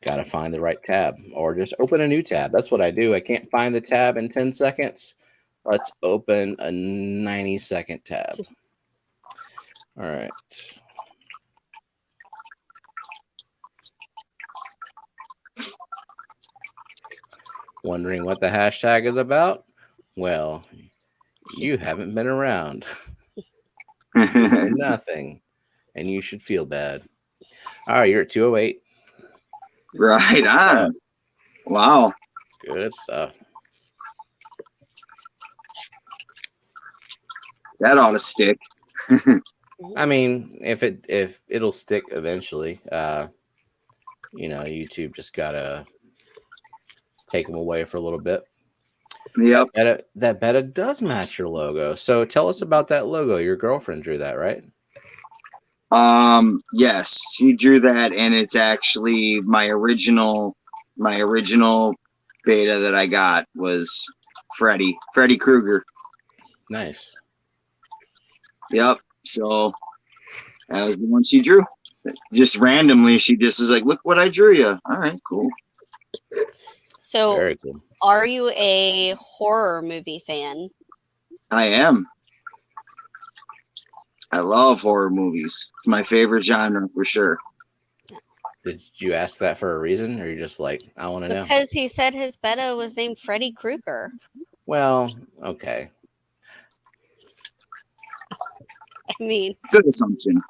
Gotta find the right tab, or just open a new tab. That's what I do. I can't find the tab in 10 seconds. Let's open a 90-second tab. All right. Wondering what the hashtag is about? Well, you haven't been around. Nothing. And you should feel bad. All right, you're at 208. Right on. Wow. Good stuff. That ought to stick. I mean, if it'll stick eventually, YouTube just gotta take them away for a little bit. Yep. That Betta does match your logo. So tell us about that logo. Your girlfriend drew that, right? Yes, she drew that, and it's actually my original beta that I got was Freddy Krueger. Nice. Yep. So that was the one she drew. Just randomly, she just was like, "Look what I drew you." All right, cool. So, very cool. Are you a horror movie fan? I am. I love horror movies. It's my favorite genre for sure. Did you ask that for a reason, or you're just like, I want to know? Because he said his Betta was named Freddy Krueger. Well, okay. I mean, Good assumption.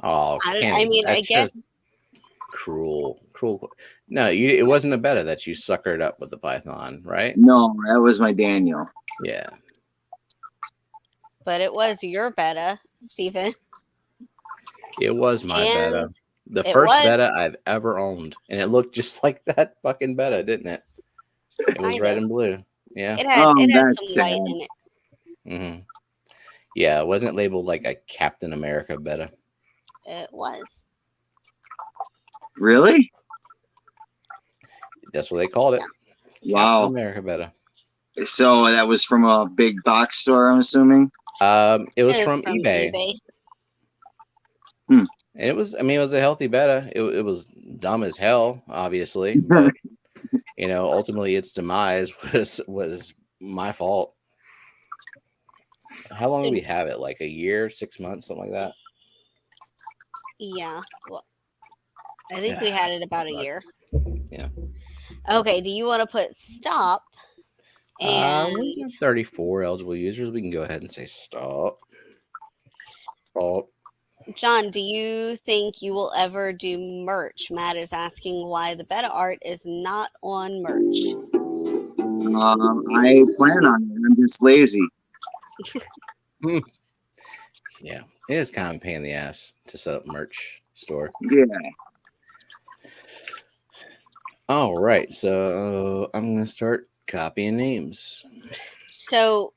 Oh, I guess cruel. No, it wasn't a Betta that you suckered up with the python, right? No, that was my Daniel. Yeah. But it was your Betta, Stephen. It was my Betta. And The first Betta I've ever owned. And it looked just like that fucking Betta, didn't it? It was red and blue. Yeah. It had some that's white sad. in it. Mm-hmm. Yeah, it wasn't labeled like a Captain America Betta. It was. Really? That's what they called it. Wow. Captain America Betta. So that was from a big box store, I'm assuming. It was from eBay. And it was a healthy Betta. It was dumb as hell, obviously, but ultimately its demise was my fault. How long did we have it? Like a year, 6 months, something like that? Yeah. Well, I think we had it about a year. Yeah. Okay. Do you want to put stop? And We have 34 eligible users. We can go ahead and say stop. Stop. John, do you think you will ever do merch? Matt is asking why the Betta art is not on merch. I plan on it. I'm just lazy. Yeah, it is kind of a pain in the ass to set up merch store. Yeah. All right, so I'm gonna start copying names. So,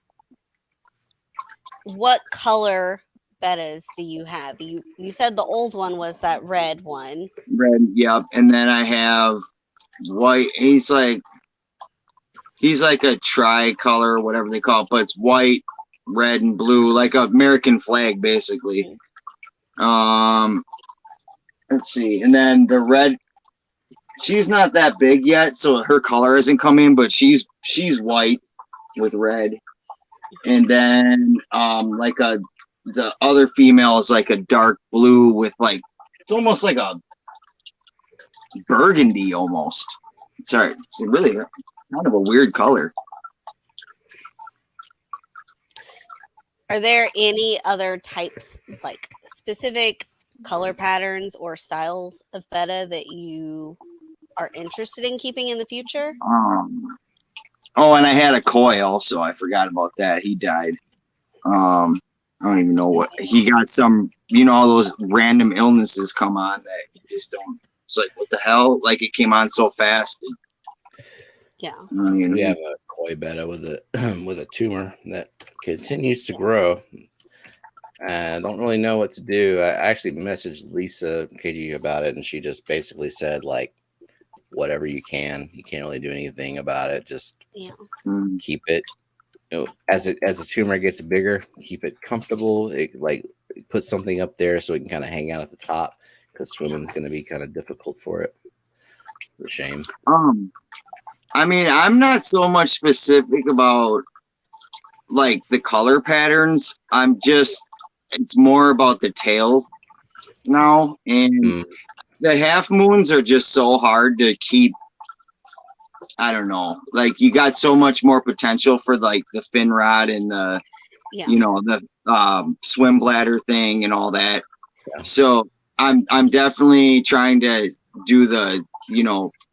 what color Bettas do you have? You said the old one was that red one. Red, yep. And then I have white. He's like a tricolor, whatever they call it, but it's white, red, and blue, like an American flag, basically. Let's see. And then the red. she's not that big yet, so her color hasn't come in, but she's white with red. And then the other female is like a dark blue with like, it's almost like a burgundy almost. Sorry, it's really kind of a weird color. Are there any other types, like specific color patterns or styles of Betta that you are interested in keeping in the future? Oh, and I had a koi also. I forgot about that. He died. I don't even know what he got. Some, all those random illnesses come on that you just don't. It's like, what the hell? Like, it came on so fast. Yeah. We have a koi Betta with a with a tumor that continues to grow. I don't really know what to do. I actually messaged Lisa KG about it, and she just basically said, like, whatever you can. You can't really do anything about it. Just keep it. As the tumor gets bigger, keep it comfortable. Put something up there so it can kind of hang out at the top, because swimming's going to be kind of difficult for it. It's a shame. I mean, I'm not so much specific about like the color patterns. It's more about the tail now, and the half moons are just so hard to keep. I don't know. Like, you got so much more potential for like the fin rod and the, the swim bladder thing and all that. Yeah. So I'm definitely trying to do the,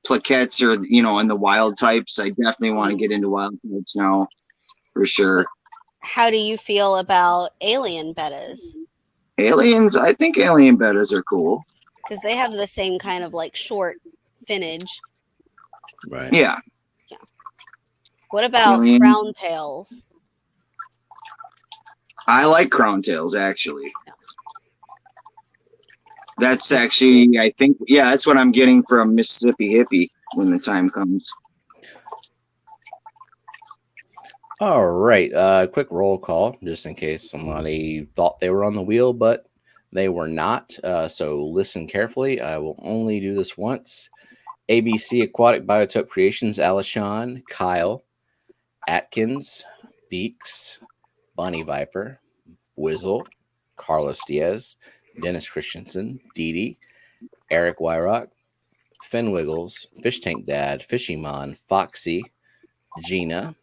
plaquettes or, in the wild types. I definitely want to get into wild types now for sure. How do you feel about alien bettas? Aliens, I think alien bettas are cool. Because they have the same kind of like short finnage. Right. Yeah. What about crown tails? I like crown tails, actually. Yeah. That's actually, I think, that's what I'm getting from Mississippi Hippie when the time comes. All right. Quick roll call, just in case somebody thought they were on the wheel, but they were not. So listen carefully. I will only do this once. ABC Aquatic Biotope Creations, Alishon, Kyle, Atkins, Beeks, Bunny Viper, Wizzle, Carlos Diaz, Dennis Christensen, Dee, Eric Wyrock, Finn Wiggles, Fish Tank Dad, Fishymon, Foxy, Gina,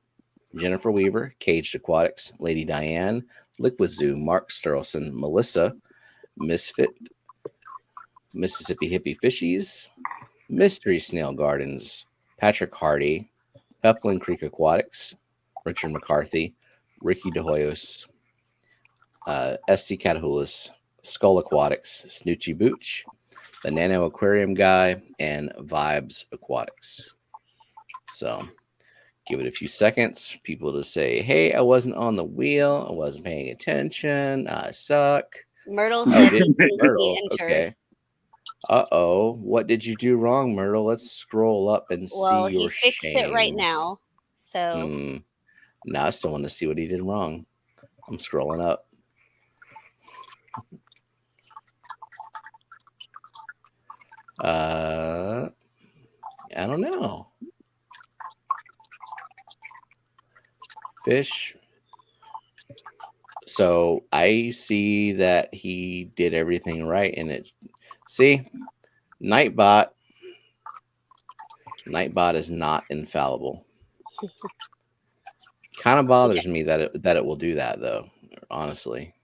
Jennifer Weaver, Caged Aquatics, Lady Diane, Liquid Zoo, Mark Sterlson, Melissa, Misfit, Mississippi Hippie Fishies, Mystery Snail Gardens, Patrick Hardy, Pepplin Creek Aquatics, Richard McCarthy, Ricky DeHoyos, SC Catahoulous, Skull Aquatics, Snoochie Booch, the Nano Aquarium Guy, and Vibes Aquatics. So give it a few seconds. People to say, hey, I wasn't on the wheel. I wasn't paying attention. I suck. Myrtle said Myrtle, okay. Uh-oh. What did you do wrong, Myrtle? Let's scroll up and see your he fixed shame. it right now. So now I still want to see what he did wrong. I'm scrolling up. I don't know. Fish. So I see that he did everything right in it. See, Nightbot is not infallible. Kind of bothers me that it will do that, though, honestly.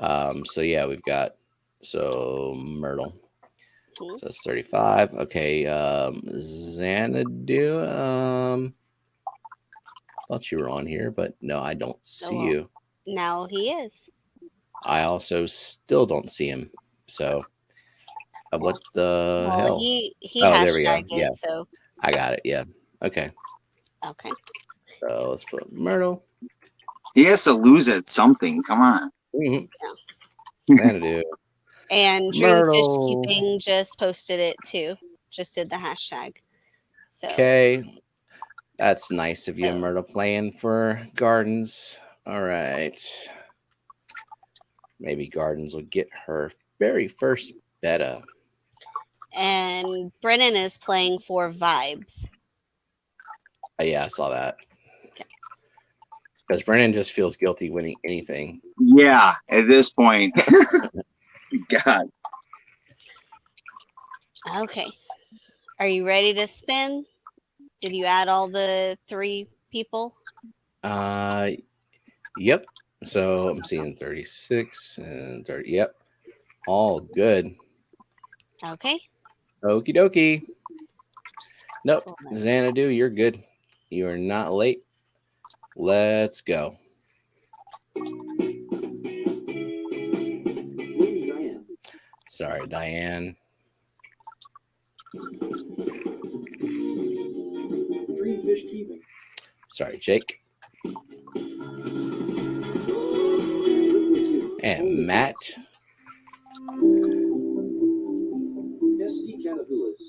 So yeah, we've got Myrtle. So that's 35. Okay, Xanadu. Thought you were on here, but no, I don't see you. Now he is. I also still don't see him. So what the hell? He there we go. hashtagged Yeah, it, so I got it. Yeah. Okay. So let's put Myrtle. He has to lose at something. Come on. Xanadu. And Dreamfish Keeping just posted it too. Just did the hashtag. So okay. That's nice of you, Myrtle, playing for Gardens. All right. Maybe Gardens will get her very first Betta. and Brennan is playing for Vibes. Yeah, I saw that. Okay. Because Brennan just feels guilty winning anything. Yeah, at this point. God. Okay. Are you ready to spin? Did you add all the 3 people? Yep. So I'm seeing 36 and 30. Yep. All good. Okay. Okie dokie. Nope. Hold on. Xanadu, you're good. You are not late. Let's go. Lady Diane. Sorry, Diane. Dream fish keeping. Sorry, Jake. And Matt. SC Catapullas.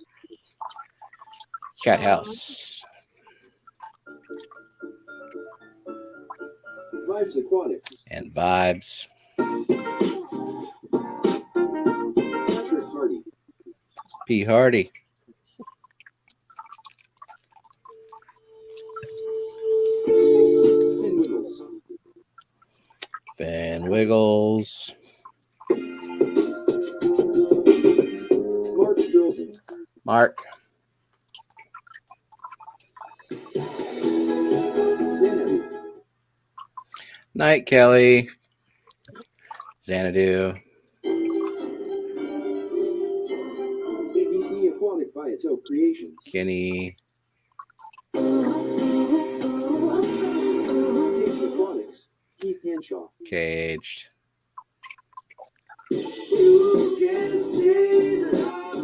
Cat House. Vibes Aquatics. And Vibes. Patrick Hardy. P. Hardy. Finn Wiggles. Ben Wiggles. Mark Stilson. Mark. Xanadu. Night, Kelly. Xanadu. ABC Aquatic Biotope Creations. Kenny. Cage Aquatics. Keith Hanshaw. Caged.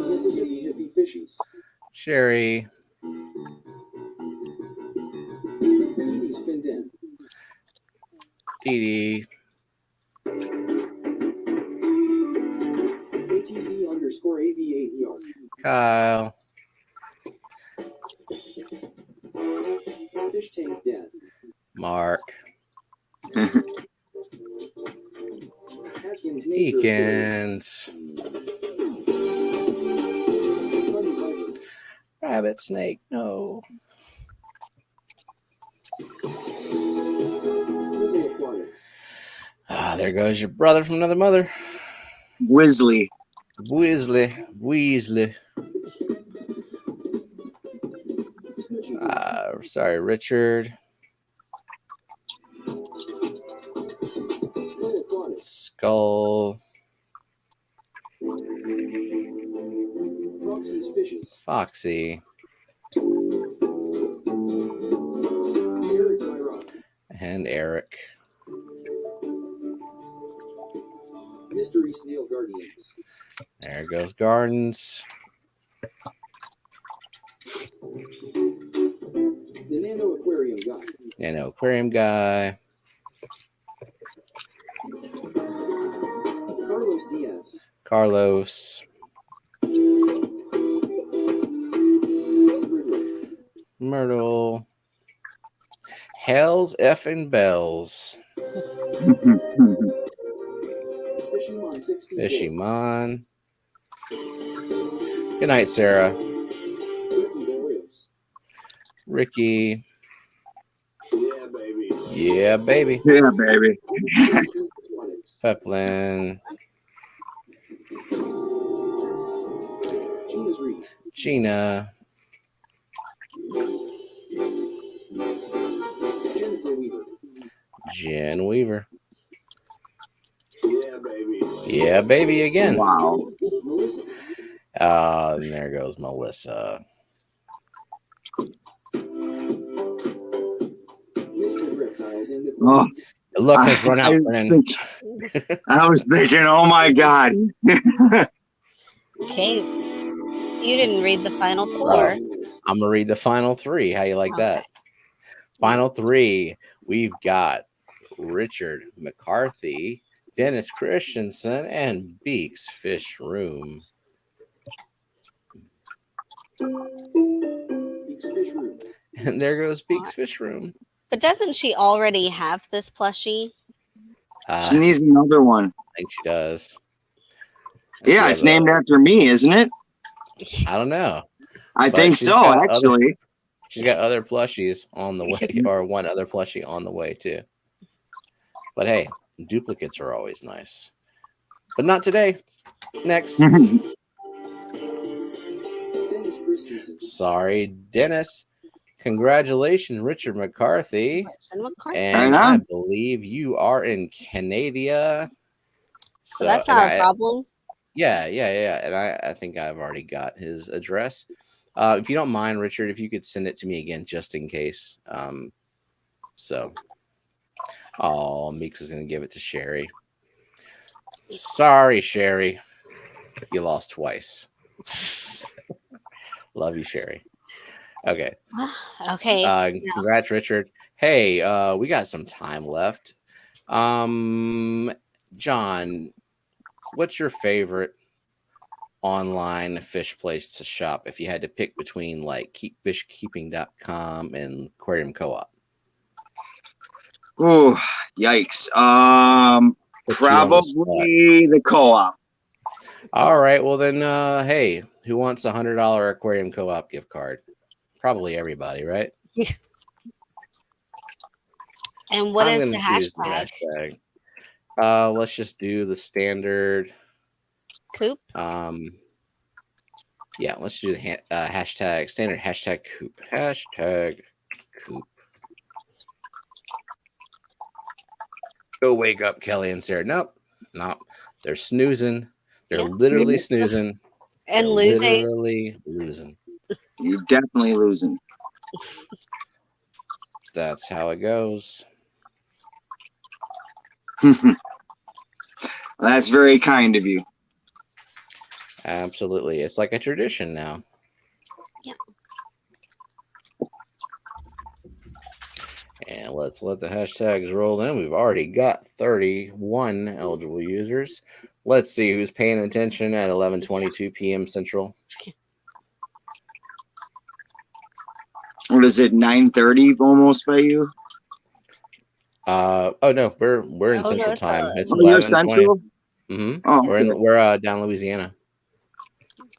Mississippi Hippie Fishies. Sherry. Edie's Finned In. Dee Dee. ATC_AV8ER. Kyle. Fish Tank Dad. Mark. Atkins Nature Aquarium. Eakins. Honey Viper. Rabbit Snake. No. Grizzly Aquatics. Ah, there goes your brother from another mother. Wisley. Weasley. Smoochie. Sorry, Richard. Skull Aquatics. Skull. Roxy's Fishes. Foxy. Eric Myrock. And Eric. Mystery Snail Guardians. There goes Gardens. The Nano Aquarium Guy. Nano Aquarium Guy. Carlos Diaz. Carlos. Ridley. Myrtle. Hell's effing bells. Fishimon 64. Fishimon. Good night, Sarah. Ricky Boyos. Ricky. Yeah, baby. Yeah, baby. Yeah, baby. Aquatics. Peplin. Gina's Reed. Gina. Jennifer Weaver. Jen Weaver. Yeah, baby. Yeah, baby again. Wow. Melissa. And there goes Melissa. Mr. Reptiles and Oh, The luck has run out, Brennan. I was thinking, oh my God. Okay. You didn't read the final 4. I'm gonna read the final 3. How you like that? Okay. Final 3. We've got Richard McCarthy, Dennis Christensen, and Beaks Fish Room. Beaks Fish Room. And there goes Beaks Fish Room. But doesn't she already have this plushie? She I needs another one. think she does. Yeah, She it's has a- named after me, isn't it? I don't know. I But think she's so, got actually. She's got other plushies on the way, or one other plushie on the way too. But hey, duplicates are always nice. But not today. Next. Dennis Christensen. Sorry, Dennis. Congratulations, Richard McCarthy. And what card? And Right I on. believe you are in Canada. So that's not a problem. Yeah. And I think I've already got his address. If you don't mind, Richard, if you could send it to me again, just in case. Meeks is going to give it to Sherry. Sorry, Sherry. You lost twice. Love you, Sherry. Okay. Okay. Congrats, Richard. Hey, we got some time left. John, what's your favorite online fish place to shop if you had to pick between like keepfishkeeping.com and Aquarium Co-op? Oh, yikes. Put you on the spot. Probably the co-op. All right. Well, then, hey, who wants a $100 Aquarium Co-op gift card? Probably everybody, right? And what is I'm the gonna choose hashtag? Let's just do the standard. Coop? Yeah, let's do the hashtag, standard hashtag Coop. Hashtag Coop. Go wake up, Kelly and Sarah. Nope. They're snoozing. They're literally snoozing. And They're losing. Literally losing. You're definitely losing. That's how it goes. That's very kind of you. Absolutely. It's like a tradition now. Yeah. And let's let the hashtags roll in. We've already got 31 eligible users. Let's see who's paying attention at 11:22 p.m. Central. What is it, 9:30 almost by you? Oh no, we're in Central Time. It's You're 11:20. Central? Mm-hmm. Oh, We're down Louisiana.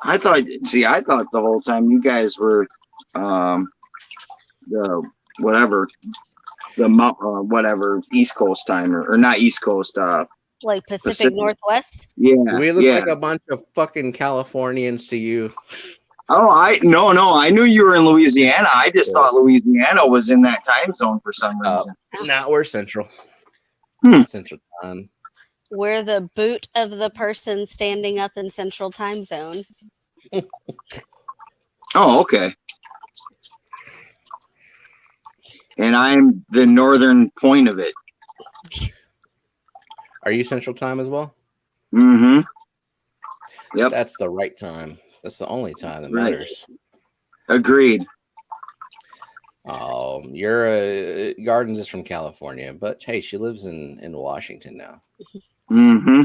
I thought the whole time you guys were the whatever East Coast time or not East Coast Like Pacific Northwest? Yeah. We look like a bunch of fucking Californians to you. Oh, no, I knew you were in Louisiana. I just thought Louisiana was in that time zone for some reason. Nah, we're Central. Central Time. We're the boot of the person standing up in Central Time Zone. Oh, okay. And I'm the northern point of it. Are you Central Time as well? Mm-hmm. Yep. That's the right time. That's the only time that matters. Agreed. Oh, your Gardens is from California, but hey, she lives in Washington now. Mm-hmm.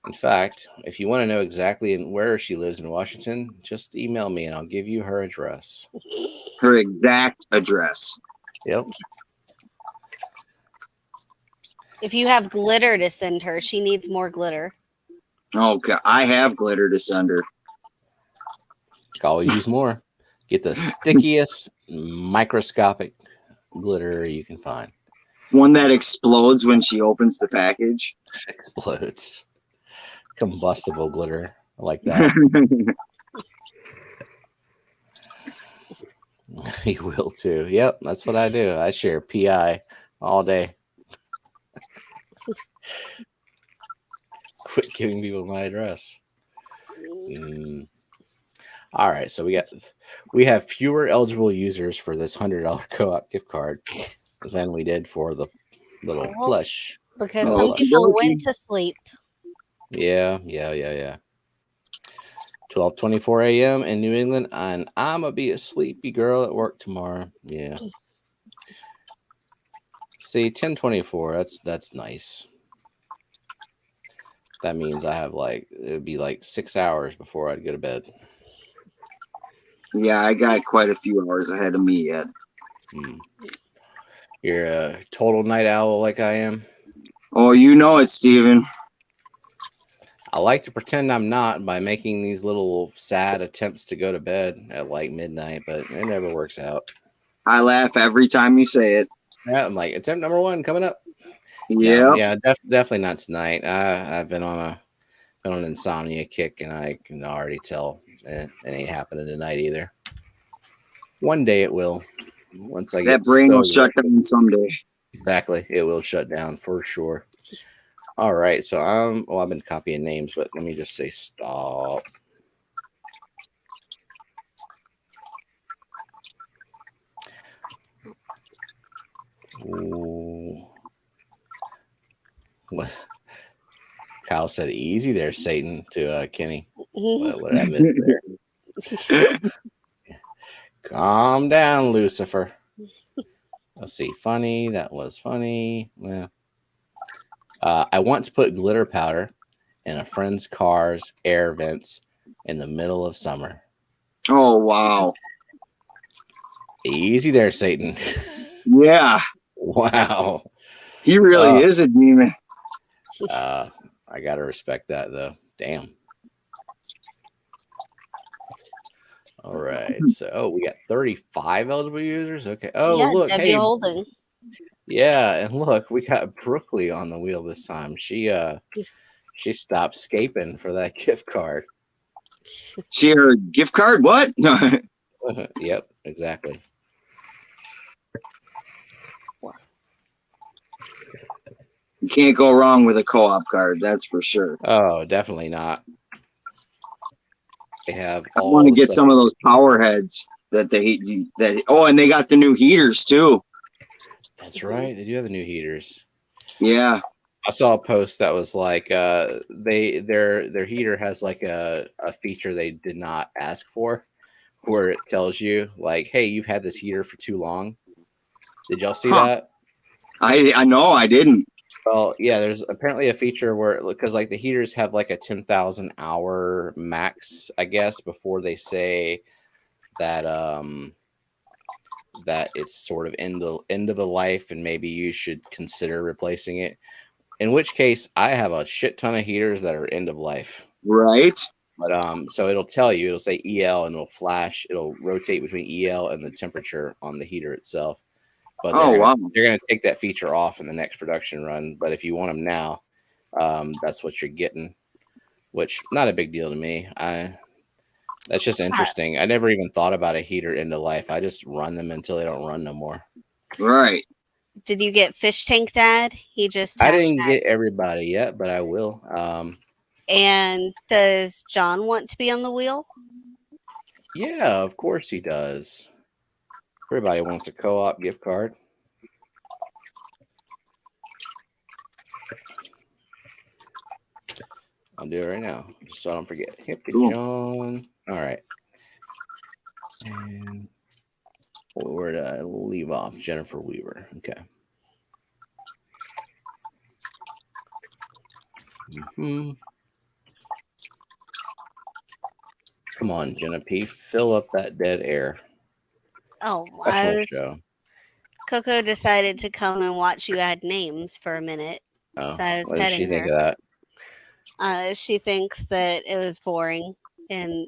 In fact, if you want to know exactly where she lives in Washington, just email me and I'll give you her address. Her exact address. Yep. If you have glitter to send her, she needs more glitter. Okay, I have glitter to send her. Always use more. Get the stickiest microscopic glitter you can find. One that explodes when she opens the package. Explodes. Combustible glitter. I like that. You will too. Yep, that's what I do. I share PI all day. Quit giving people my address. All right, so we have fewer eligible users for this $100 co-op gift card than we did for the little plush. Because some people went to sleep. Yeah. 12:24 a.m. in New England, and I'm gonna be a sleepy girl at work tomorrow. Yeah. See, 10:24. That's nice. That means I have it'd be like 6 hours before I'd go to bed. Yeah, I got quite a few hours ahead of me yet. You're a total night owl like I am. Oh, you know it, Steven. I like to pretend I'm not by making these little sad attempts to go to bed at like midnight, but it never works out. I laugh every time you say it. Yeah, I'm like, attempt number 1 coming up. Yeah. No, yeah, definitely not tonight. I've been on an insomnia kick, and I can already tell it ain't happening tonight either. One day it will. Once I That get brain will so shut down someday. exactly, it will shut down for sure. All right, so I've been copying names, but let me just say stop. Ooh. What? Kyle said, "Easy there, Satan," to Kenny. What did I miss there? Calm down, Lucifer. Let's see. Funny. That was funny. Well, I want to put glitter powder in a friend's car's air vents in the middle of summer. Oh, wow. Easy there, Satan. Yeah. Wow. He really is a demon. I gotta respect that though. Damn. All right. So we got 35 eligible users. Okay. Oh, yeah, look. Debbie Hey. Holding. Yeah, and look, we got Brookley on the wheel this time. She stopped scaping for that gift card. She her gift card? What? No. Yep, exactly. You can't go wrong with a co-op card, that's for sure. Oh, definitely not. They have I all want to the get stuff. some of those power heads that and they got the new heaters too. That's right. They do have the new heaters. Yeah. I saw a post that was like their heater has like a feature they did not ask for, where it tells you like, hey, you've had this heater for too long. Did y'all see that? I know I didn't. Well, yeah, there's apparently a feature where, because like the heaters have like a 10,000 hour max, I guess, before they say that that it's sort of end of the life and maybe you should consider replacing it. In which case, I have a shit ton of heaters that are end of life. Right. But so it'll tell you, it'll say EL and it'll flash, it'll rotate between EL and the temperature on the heater itself. But they're gonna take that feature off in the next production run. But if you want them now, that's what you're getting. Which not a big deal to me. That's just interesting. I never even thought about a heater end of life. I just run them until they don't run no more. Right. Did you get Fish Tank Dad? He just I didn't hashtagged. get everybody yet, but I will. And does John want to be on the wheel? Yeah, of course he does. Everybody wants a co-op gift card. I'll do it right now, just so I don't forget. HippieJohn. All right. And where did I leave off? Jennifer Weaver. Okay. Come on, Genevieve, fill up that dead air. Oh, Show. Coco decided to come and watch you add names for a minute. Oh, So I was what did she petting think her. of that? She thinks that it was boring and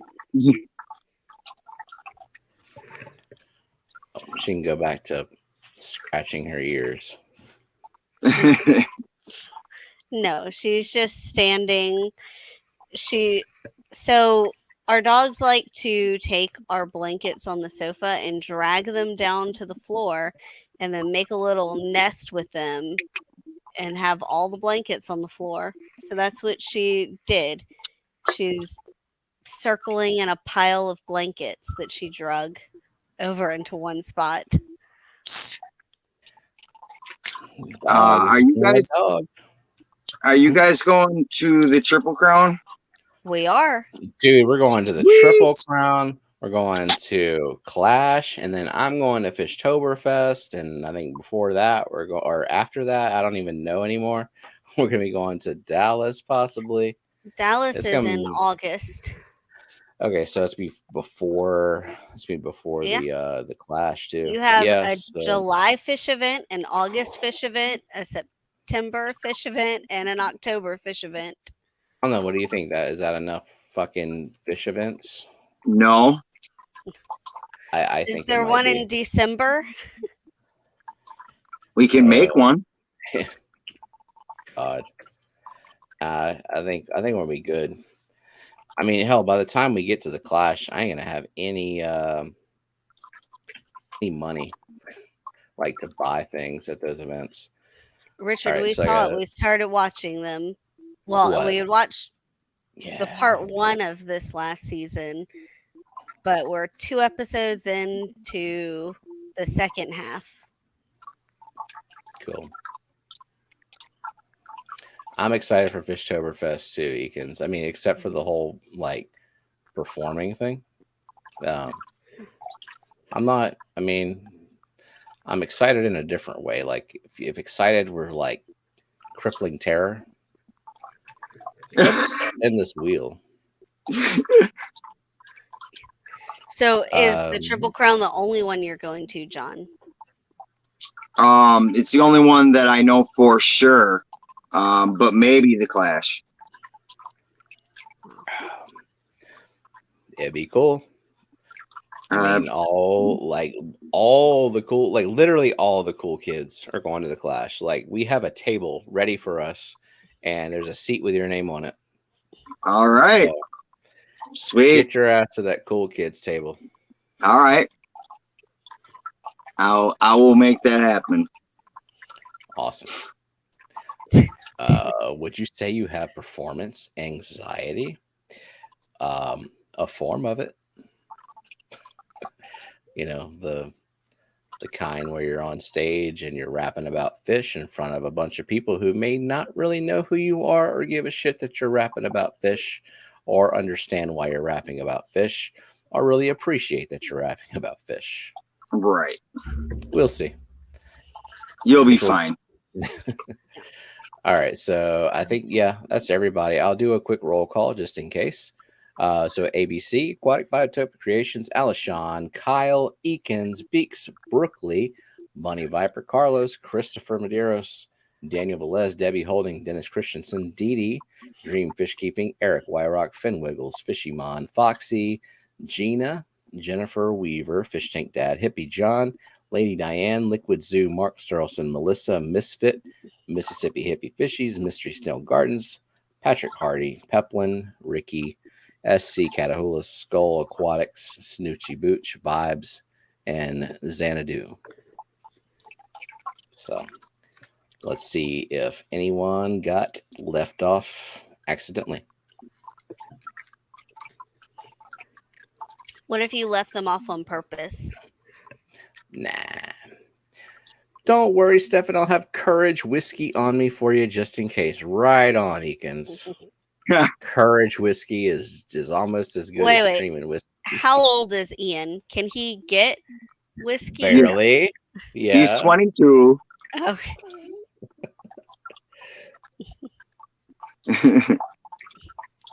She can go back to scratching her ears. no, she's just standing. So our dogs like to take our blankets on the sofa and drag them down to the floor and then make a little nest with them and have all the blankets on the floor. So that's what she did. She's circling in a pile of blankets that she drug over into one spot. Are you guys going to the Triple Crown? We are. Dude, we're going to the Triple Crown. We're going to Clash, and then I'm going to Fishtoberfest, and I think before that or after that, I don't even know anymore. We're gonna be going to Dallas possibly. Dallas is in August. Okay, so it's before the Clash too. You have a July fish event, an August fish event, a September fish event, and an October fish event. I don't know. What do you think? Is that enough fucking fish events? No, I Is think it there might one be. in December? we can make one. God. I think we'll be good. I mean, hell, by the time we get to the Clash, I ain't gonna have any money like to buy things at those events. Richard, All right, we so I saw it. got We started watching them. Well, what? we had watched Yeah, the part 1 of this last season, but we're 2 episodes into the second half. cool. I'm excited for Fishtoberfest too, Eakins. I mean, except for the whole like performing thing. I'm not. I mean, I'm excited in a different way. Like, if excited were like crippling terror, let's spin this wheel. So is the Triple Crown the only one you're going to, John? It's the only one that I know for sure. But maybe the Clash. It'd be cool. I mean, all the cool, like literally all the cool kids are going to the Clash. Like, we have a table ready for us, and there's a seat with your name on it. All right. So, Sweet. get your ass to that cool kids table. All right. I will make that happen. Awesome. Would you say you have performance anxiety? A form of it. You know, the kind where you're on stage and you're rapping about fish in front of a bunch of people who may not really know who you are or give a shit that you're rapping about fish or understand why you're rapping about fish or really appreciate that you're rapping about fish. Right. We'll see. You'll be fine. All right. So I think, yeah, that's everybody. I'll do a quick roll call just in case. So ABC, Aquatic Biotopic Creations, Alishon, Kyle, Eakins, Beeks, Brookley, Money Viper, Carlos, Christopher Medeiros, Daniel Velez, Debbie Holding, Dennis Christensen, Dee Dee, Dream Fish Keeping, Eric Wyrock, Finn Wiggles, Fishymon, Foxy, Gina, Jennifer Weaver, Fish Tank Dad, Hippie John, Lady Diane, Liquid Zoo, Mark Sterlson, Melissa, Misfit, Mississippi Hippie Fishies, Mystery Snow Gardens, Patrick Hardy, Peplin, Ricky, SC Catahoula, Skull Aquatics, Snoochie Booch, Vibes, and Xanadu. So let's see if anyone got left off accidentally. What if you left them off on purpose? Nah. Don't worry, Stefan. I'll have Courage Whiskey on me for you just in case. Right on, Eakins. Courage Whiskey is almost as good as Screaming Whiskey. How old is Ian? Can he get whiskey? Barely. Yeah. He's 22. Okay.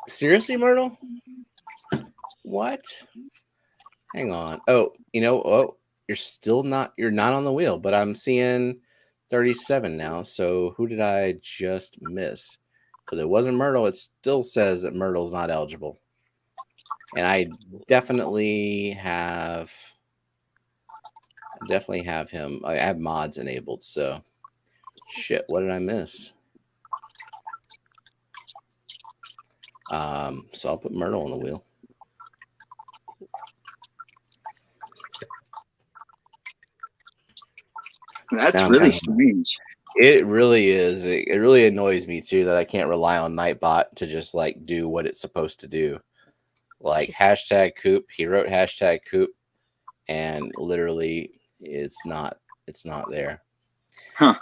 Seriously, Myrtle? What? Hang on. Oh, you're not on the wheel, but I'm seeing 37 now. So who did I just miss? Because it wasn't Myrtle. It still says that Myrtle's not eligible. And I definitely have him. I have mods enabled. So shit, what did I miss? So I'll put Myrtle on the wheel. That's really strange. It really is. It really annoys me too that I can't rely on Nightbot to just like do what it's supposed to do. Like hashtag Coop, he wrote hashtag Coop, and literally it's not there. Huh.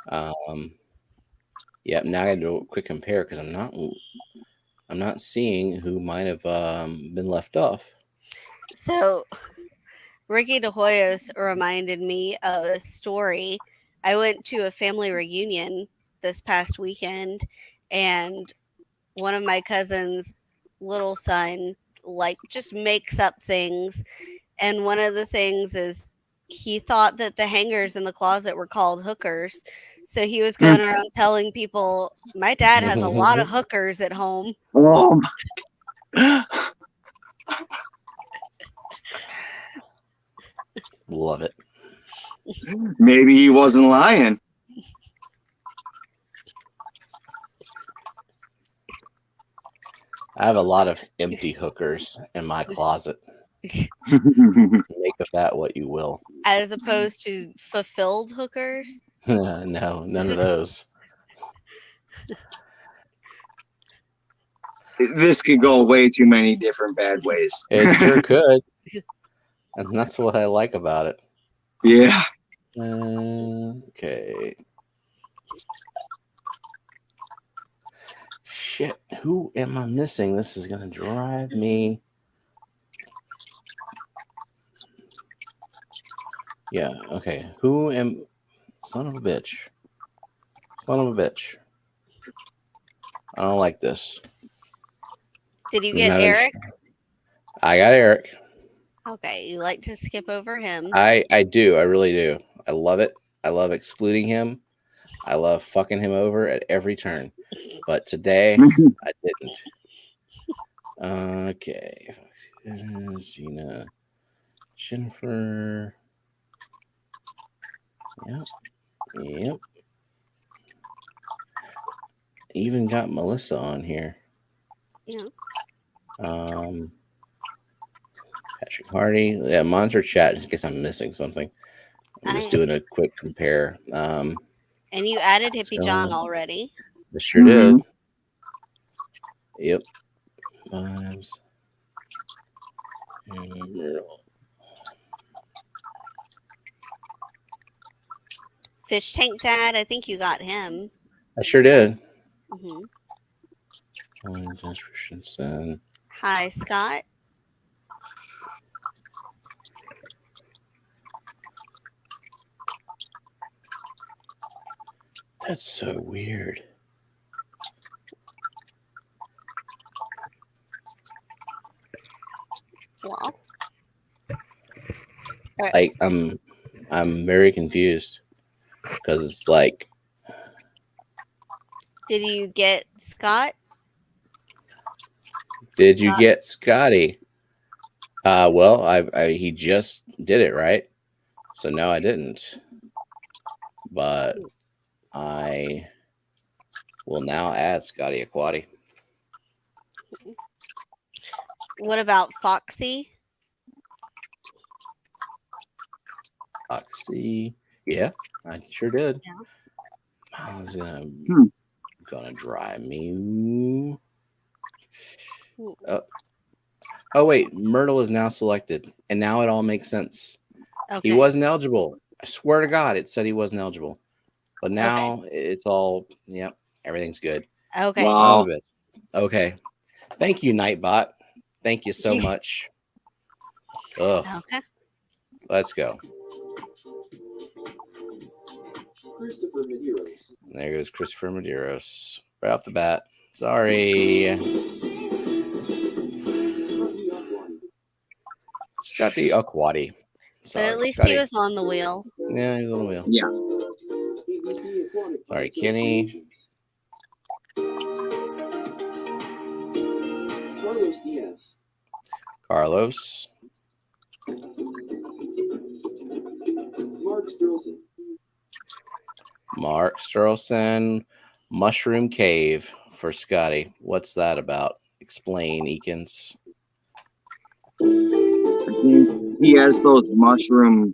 Yep. Now I got to do a quick compare because I'm not seeing who might have been left off. So Ricky De Hoyos reminded me of a story. I went to a family reunion this past weekend, and one of my cousin's little son like just makes up things. And one of the things is he thought that the hangers in the closet were called hookers. So he was going around telling people, my dad has a lot of hookers at home. Oh, Love it. maybe he wasn't lying. I have a lot of empty hookers in my closet. Make of that what you will. As opposed to fulfilled hookers. No, none of those. This could go way too many different bad ways. It sure could. And that's what I like about it. Yeah. Okay. Shit, who am I missing? This is gonna drive me. Yeah, okay. Who am son of a bitch? Son of a bitch. I don't like this. Did you get Not Eric? I got Eric. Okay, you like to skip over him. I do. I really do. I love it. I love excluding him. I love fucking him over at every turn. But today, I didn't. Okay. Gina. Jennifer. Yep. Even got Melissa on here. Yeah. Patrick Hardy. Yeah, monitor chat in case I'm missing something. I'm just doing a quick compare. And you added Hippie John already. I sure did. Yep. Vibes. Fish Tank Dad, I think you got him. I sure did. Mm-hmm. Christensen. Hi, Scott. That's so weird. Well, like I'm very confused because it's like, did you get Scott? Did you get Scotty? Well, he just did it, right? So no, I didn't. But I will now add Scotty Aquati. What about Foxy? Foxy, yeah, I sure did. Yeah. I was gonna drive me. Oh wait, Myrtle is now selected, and now it all makes sense. Okay. He wasn't eligible. I swear to God, it said he wasn't eligible, but now it's all everything's good. Okay. Wow. Okay. Thank you, Nightbot. Thank you so much. Ugh. Okay. Let's go. Christopher Medeiros. There goes Christopher Medeiros. Right off the bat. Sorry. Scotty Aquati. But at least Scotty. he was on the wheel. Yeah, he's on the wheel. Yeah. ABC Aquatic Sorry, Club Kenny. Carlos Diaz. Carlos. Mark Sturlson. Mark Sturlson. Mushroom Cave for Scotty. What's that about? Explain, Eakins. I think he has those mushroom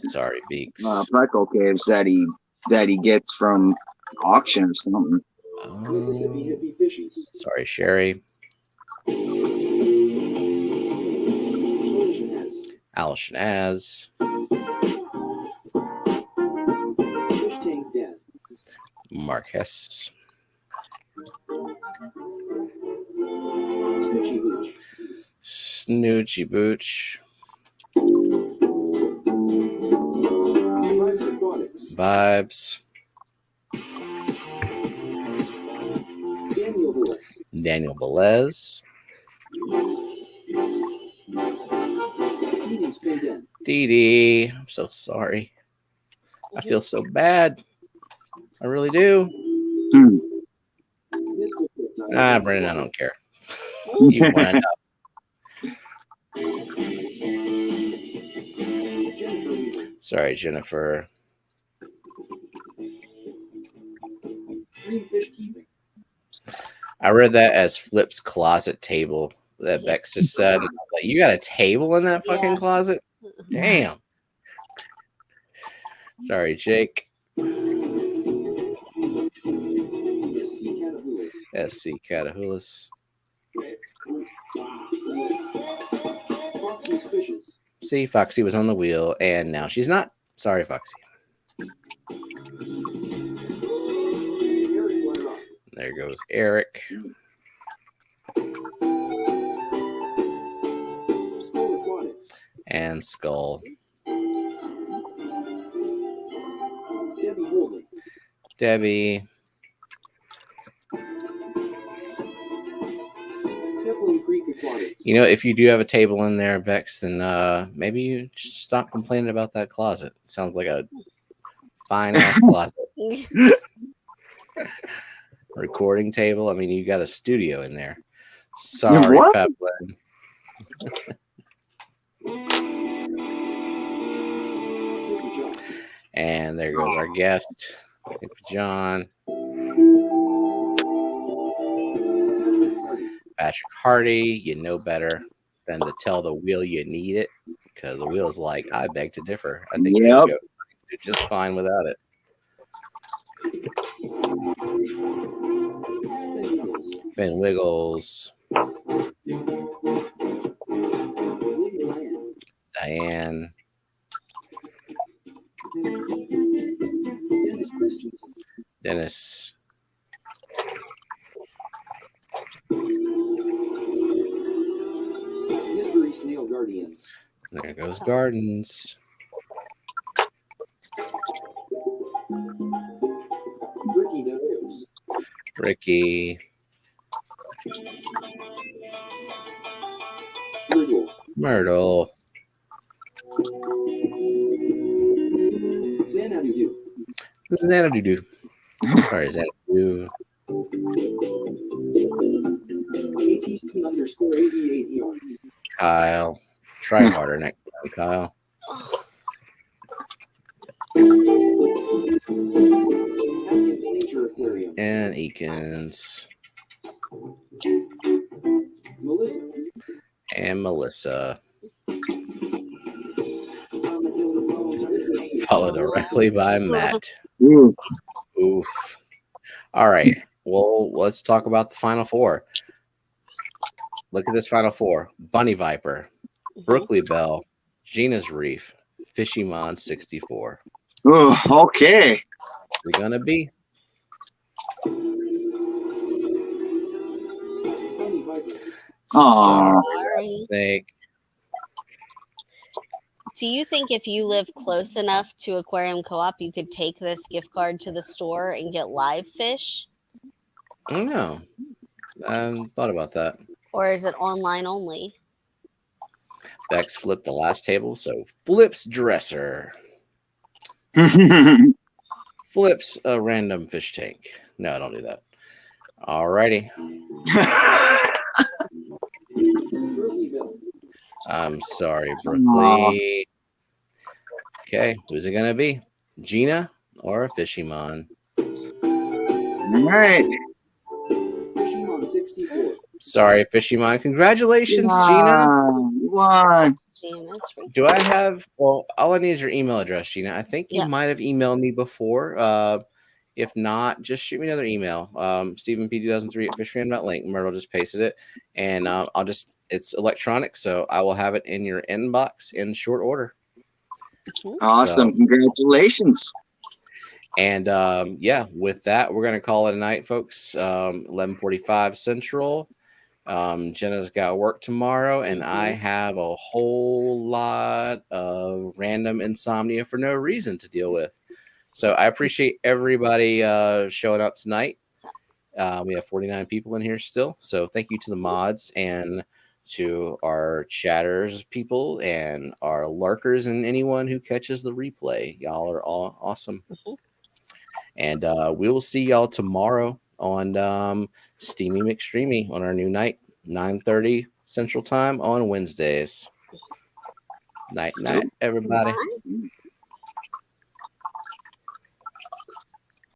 Sorry, Beaks. Preco caves that he gets from auction or something. Mississippi Hippie Fishies. Sorry, Sherry. Alison Az. Fish Tank Dad. Marquez. Snoochie Booch. Snoochie Booch. Vibes Aquatics. Vibes. Daniel Lewis. Daniel Belez. Edie's Pinned In. Dee Dee. I'm so sorry. I feel so bad. I really do. Hmm. This book is not Ah, Brennan, I don't care. You won enough. Jennifer Weaver. Sorry, Jennifer. Green fish keeping. I read that as Flip's closet table that Yeah. Bex just said. And I was like, you got a table in that fucking Yeah. closet? Damn. Sorry, Jake. SC Catahoula's. SC Catahoula's. Foxy's fishes. See, Foxy was on the wheel, and now she's not. Sorry, Foxy. Eric Blarock. There goes Eric. Skull Aquatics. And Skull. Debbie Holden. Debbie. Peplin Creek Aquatics. You know, if you do have a table in there, Bex, then maybe you should stop complaining about that closet. Sounds like a fine ass closet. Recording table. I mean, you got a studio in there. Sorry, what? Peplin. Hippie John. And there goes our guest, John. Patrick Hardy, you know better than to tell the wheel you need it, because the wheel's like, I beg to differ. I think you Yep. go just fine without it. Ben Wiggles. Finn Wiggles, Lady Diane. Diane, Dennis Christensen. Dennis, Mystery Snail Guardians. there goes Gardens, Ricky Knows. Ricky, Myrtle. Myrtle, Xanadu. Xanadu. Sorry, Xanadu. ATC_88ER. Kyle. Try harder next time, Kyle. Atkins Nature Aquarium. And Eakins. Melissa. And Melissa. Followed directly by Matt. Ooh. Oof. All right. Well, let's talk about the final four. Look at this final four. Bunny Viper, Brookley Bell, Gina's Reef, Fishymon 64. Ooh, okay. We're gonna be. Bunny Viper. Aw. Sorry. Sake. Do you think if you live close enough to Aquarium Co-op, you could take this gift card to the store and get live fish? I don't know. I haven't thought about that. Or is it online only? Bex flipped the last table, so Flips dresser. Flips a random fish tank. No, don't do that. Alrighty. Brookley Bell. I'm sorry, Brookley. Okay, who's it gonna be? Gina or Fishymon? All right. Fishymon 64. Sorry, Fishymon. Congratulations, Gina. One. Janice, Do I have? Well, all I need is your email address, Gina. I think you Yeah. might have emailed me before. If not, just shoot me another email. StephenP2003@fishfam.link. Myrtle just pasted it, and it's electronic, so I will have it in your inbox in short order. Awesome. So- Congratulations. And yeah, with that, we're gonna call it a night, folks. 11:45 Central. Jenna's got work tomorrow, and I have a whole lot of random insomnia for no reason to deal with. So I appreciate everybody showing up tonight. We have 49 people in here still, so thank you to the mods and to our chatters people and our lurkers and anyone who catches the replay. Y'all are all awesome. And we will see y'all tomorrow on Steamy McStreamy on our new night, 9:30 Central Time on Wednesdays. Night, everybody. Bye.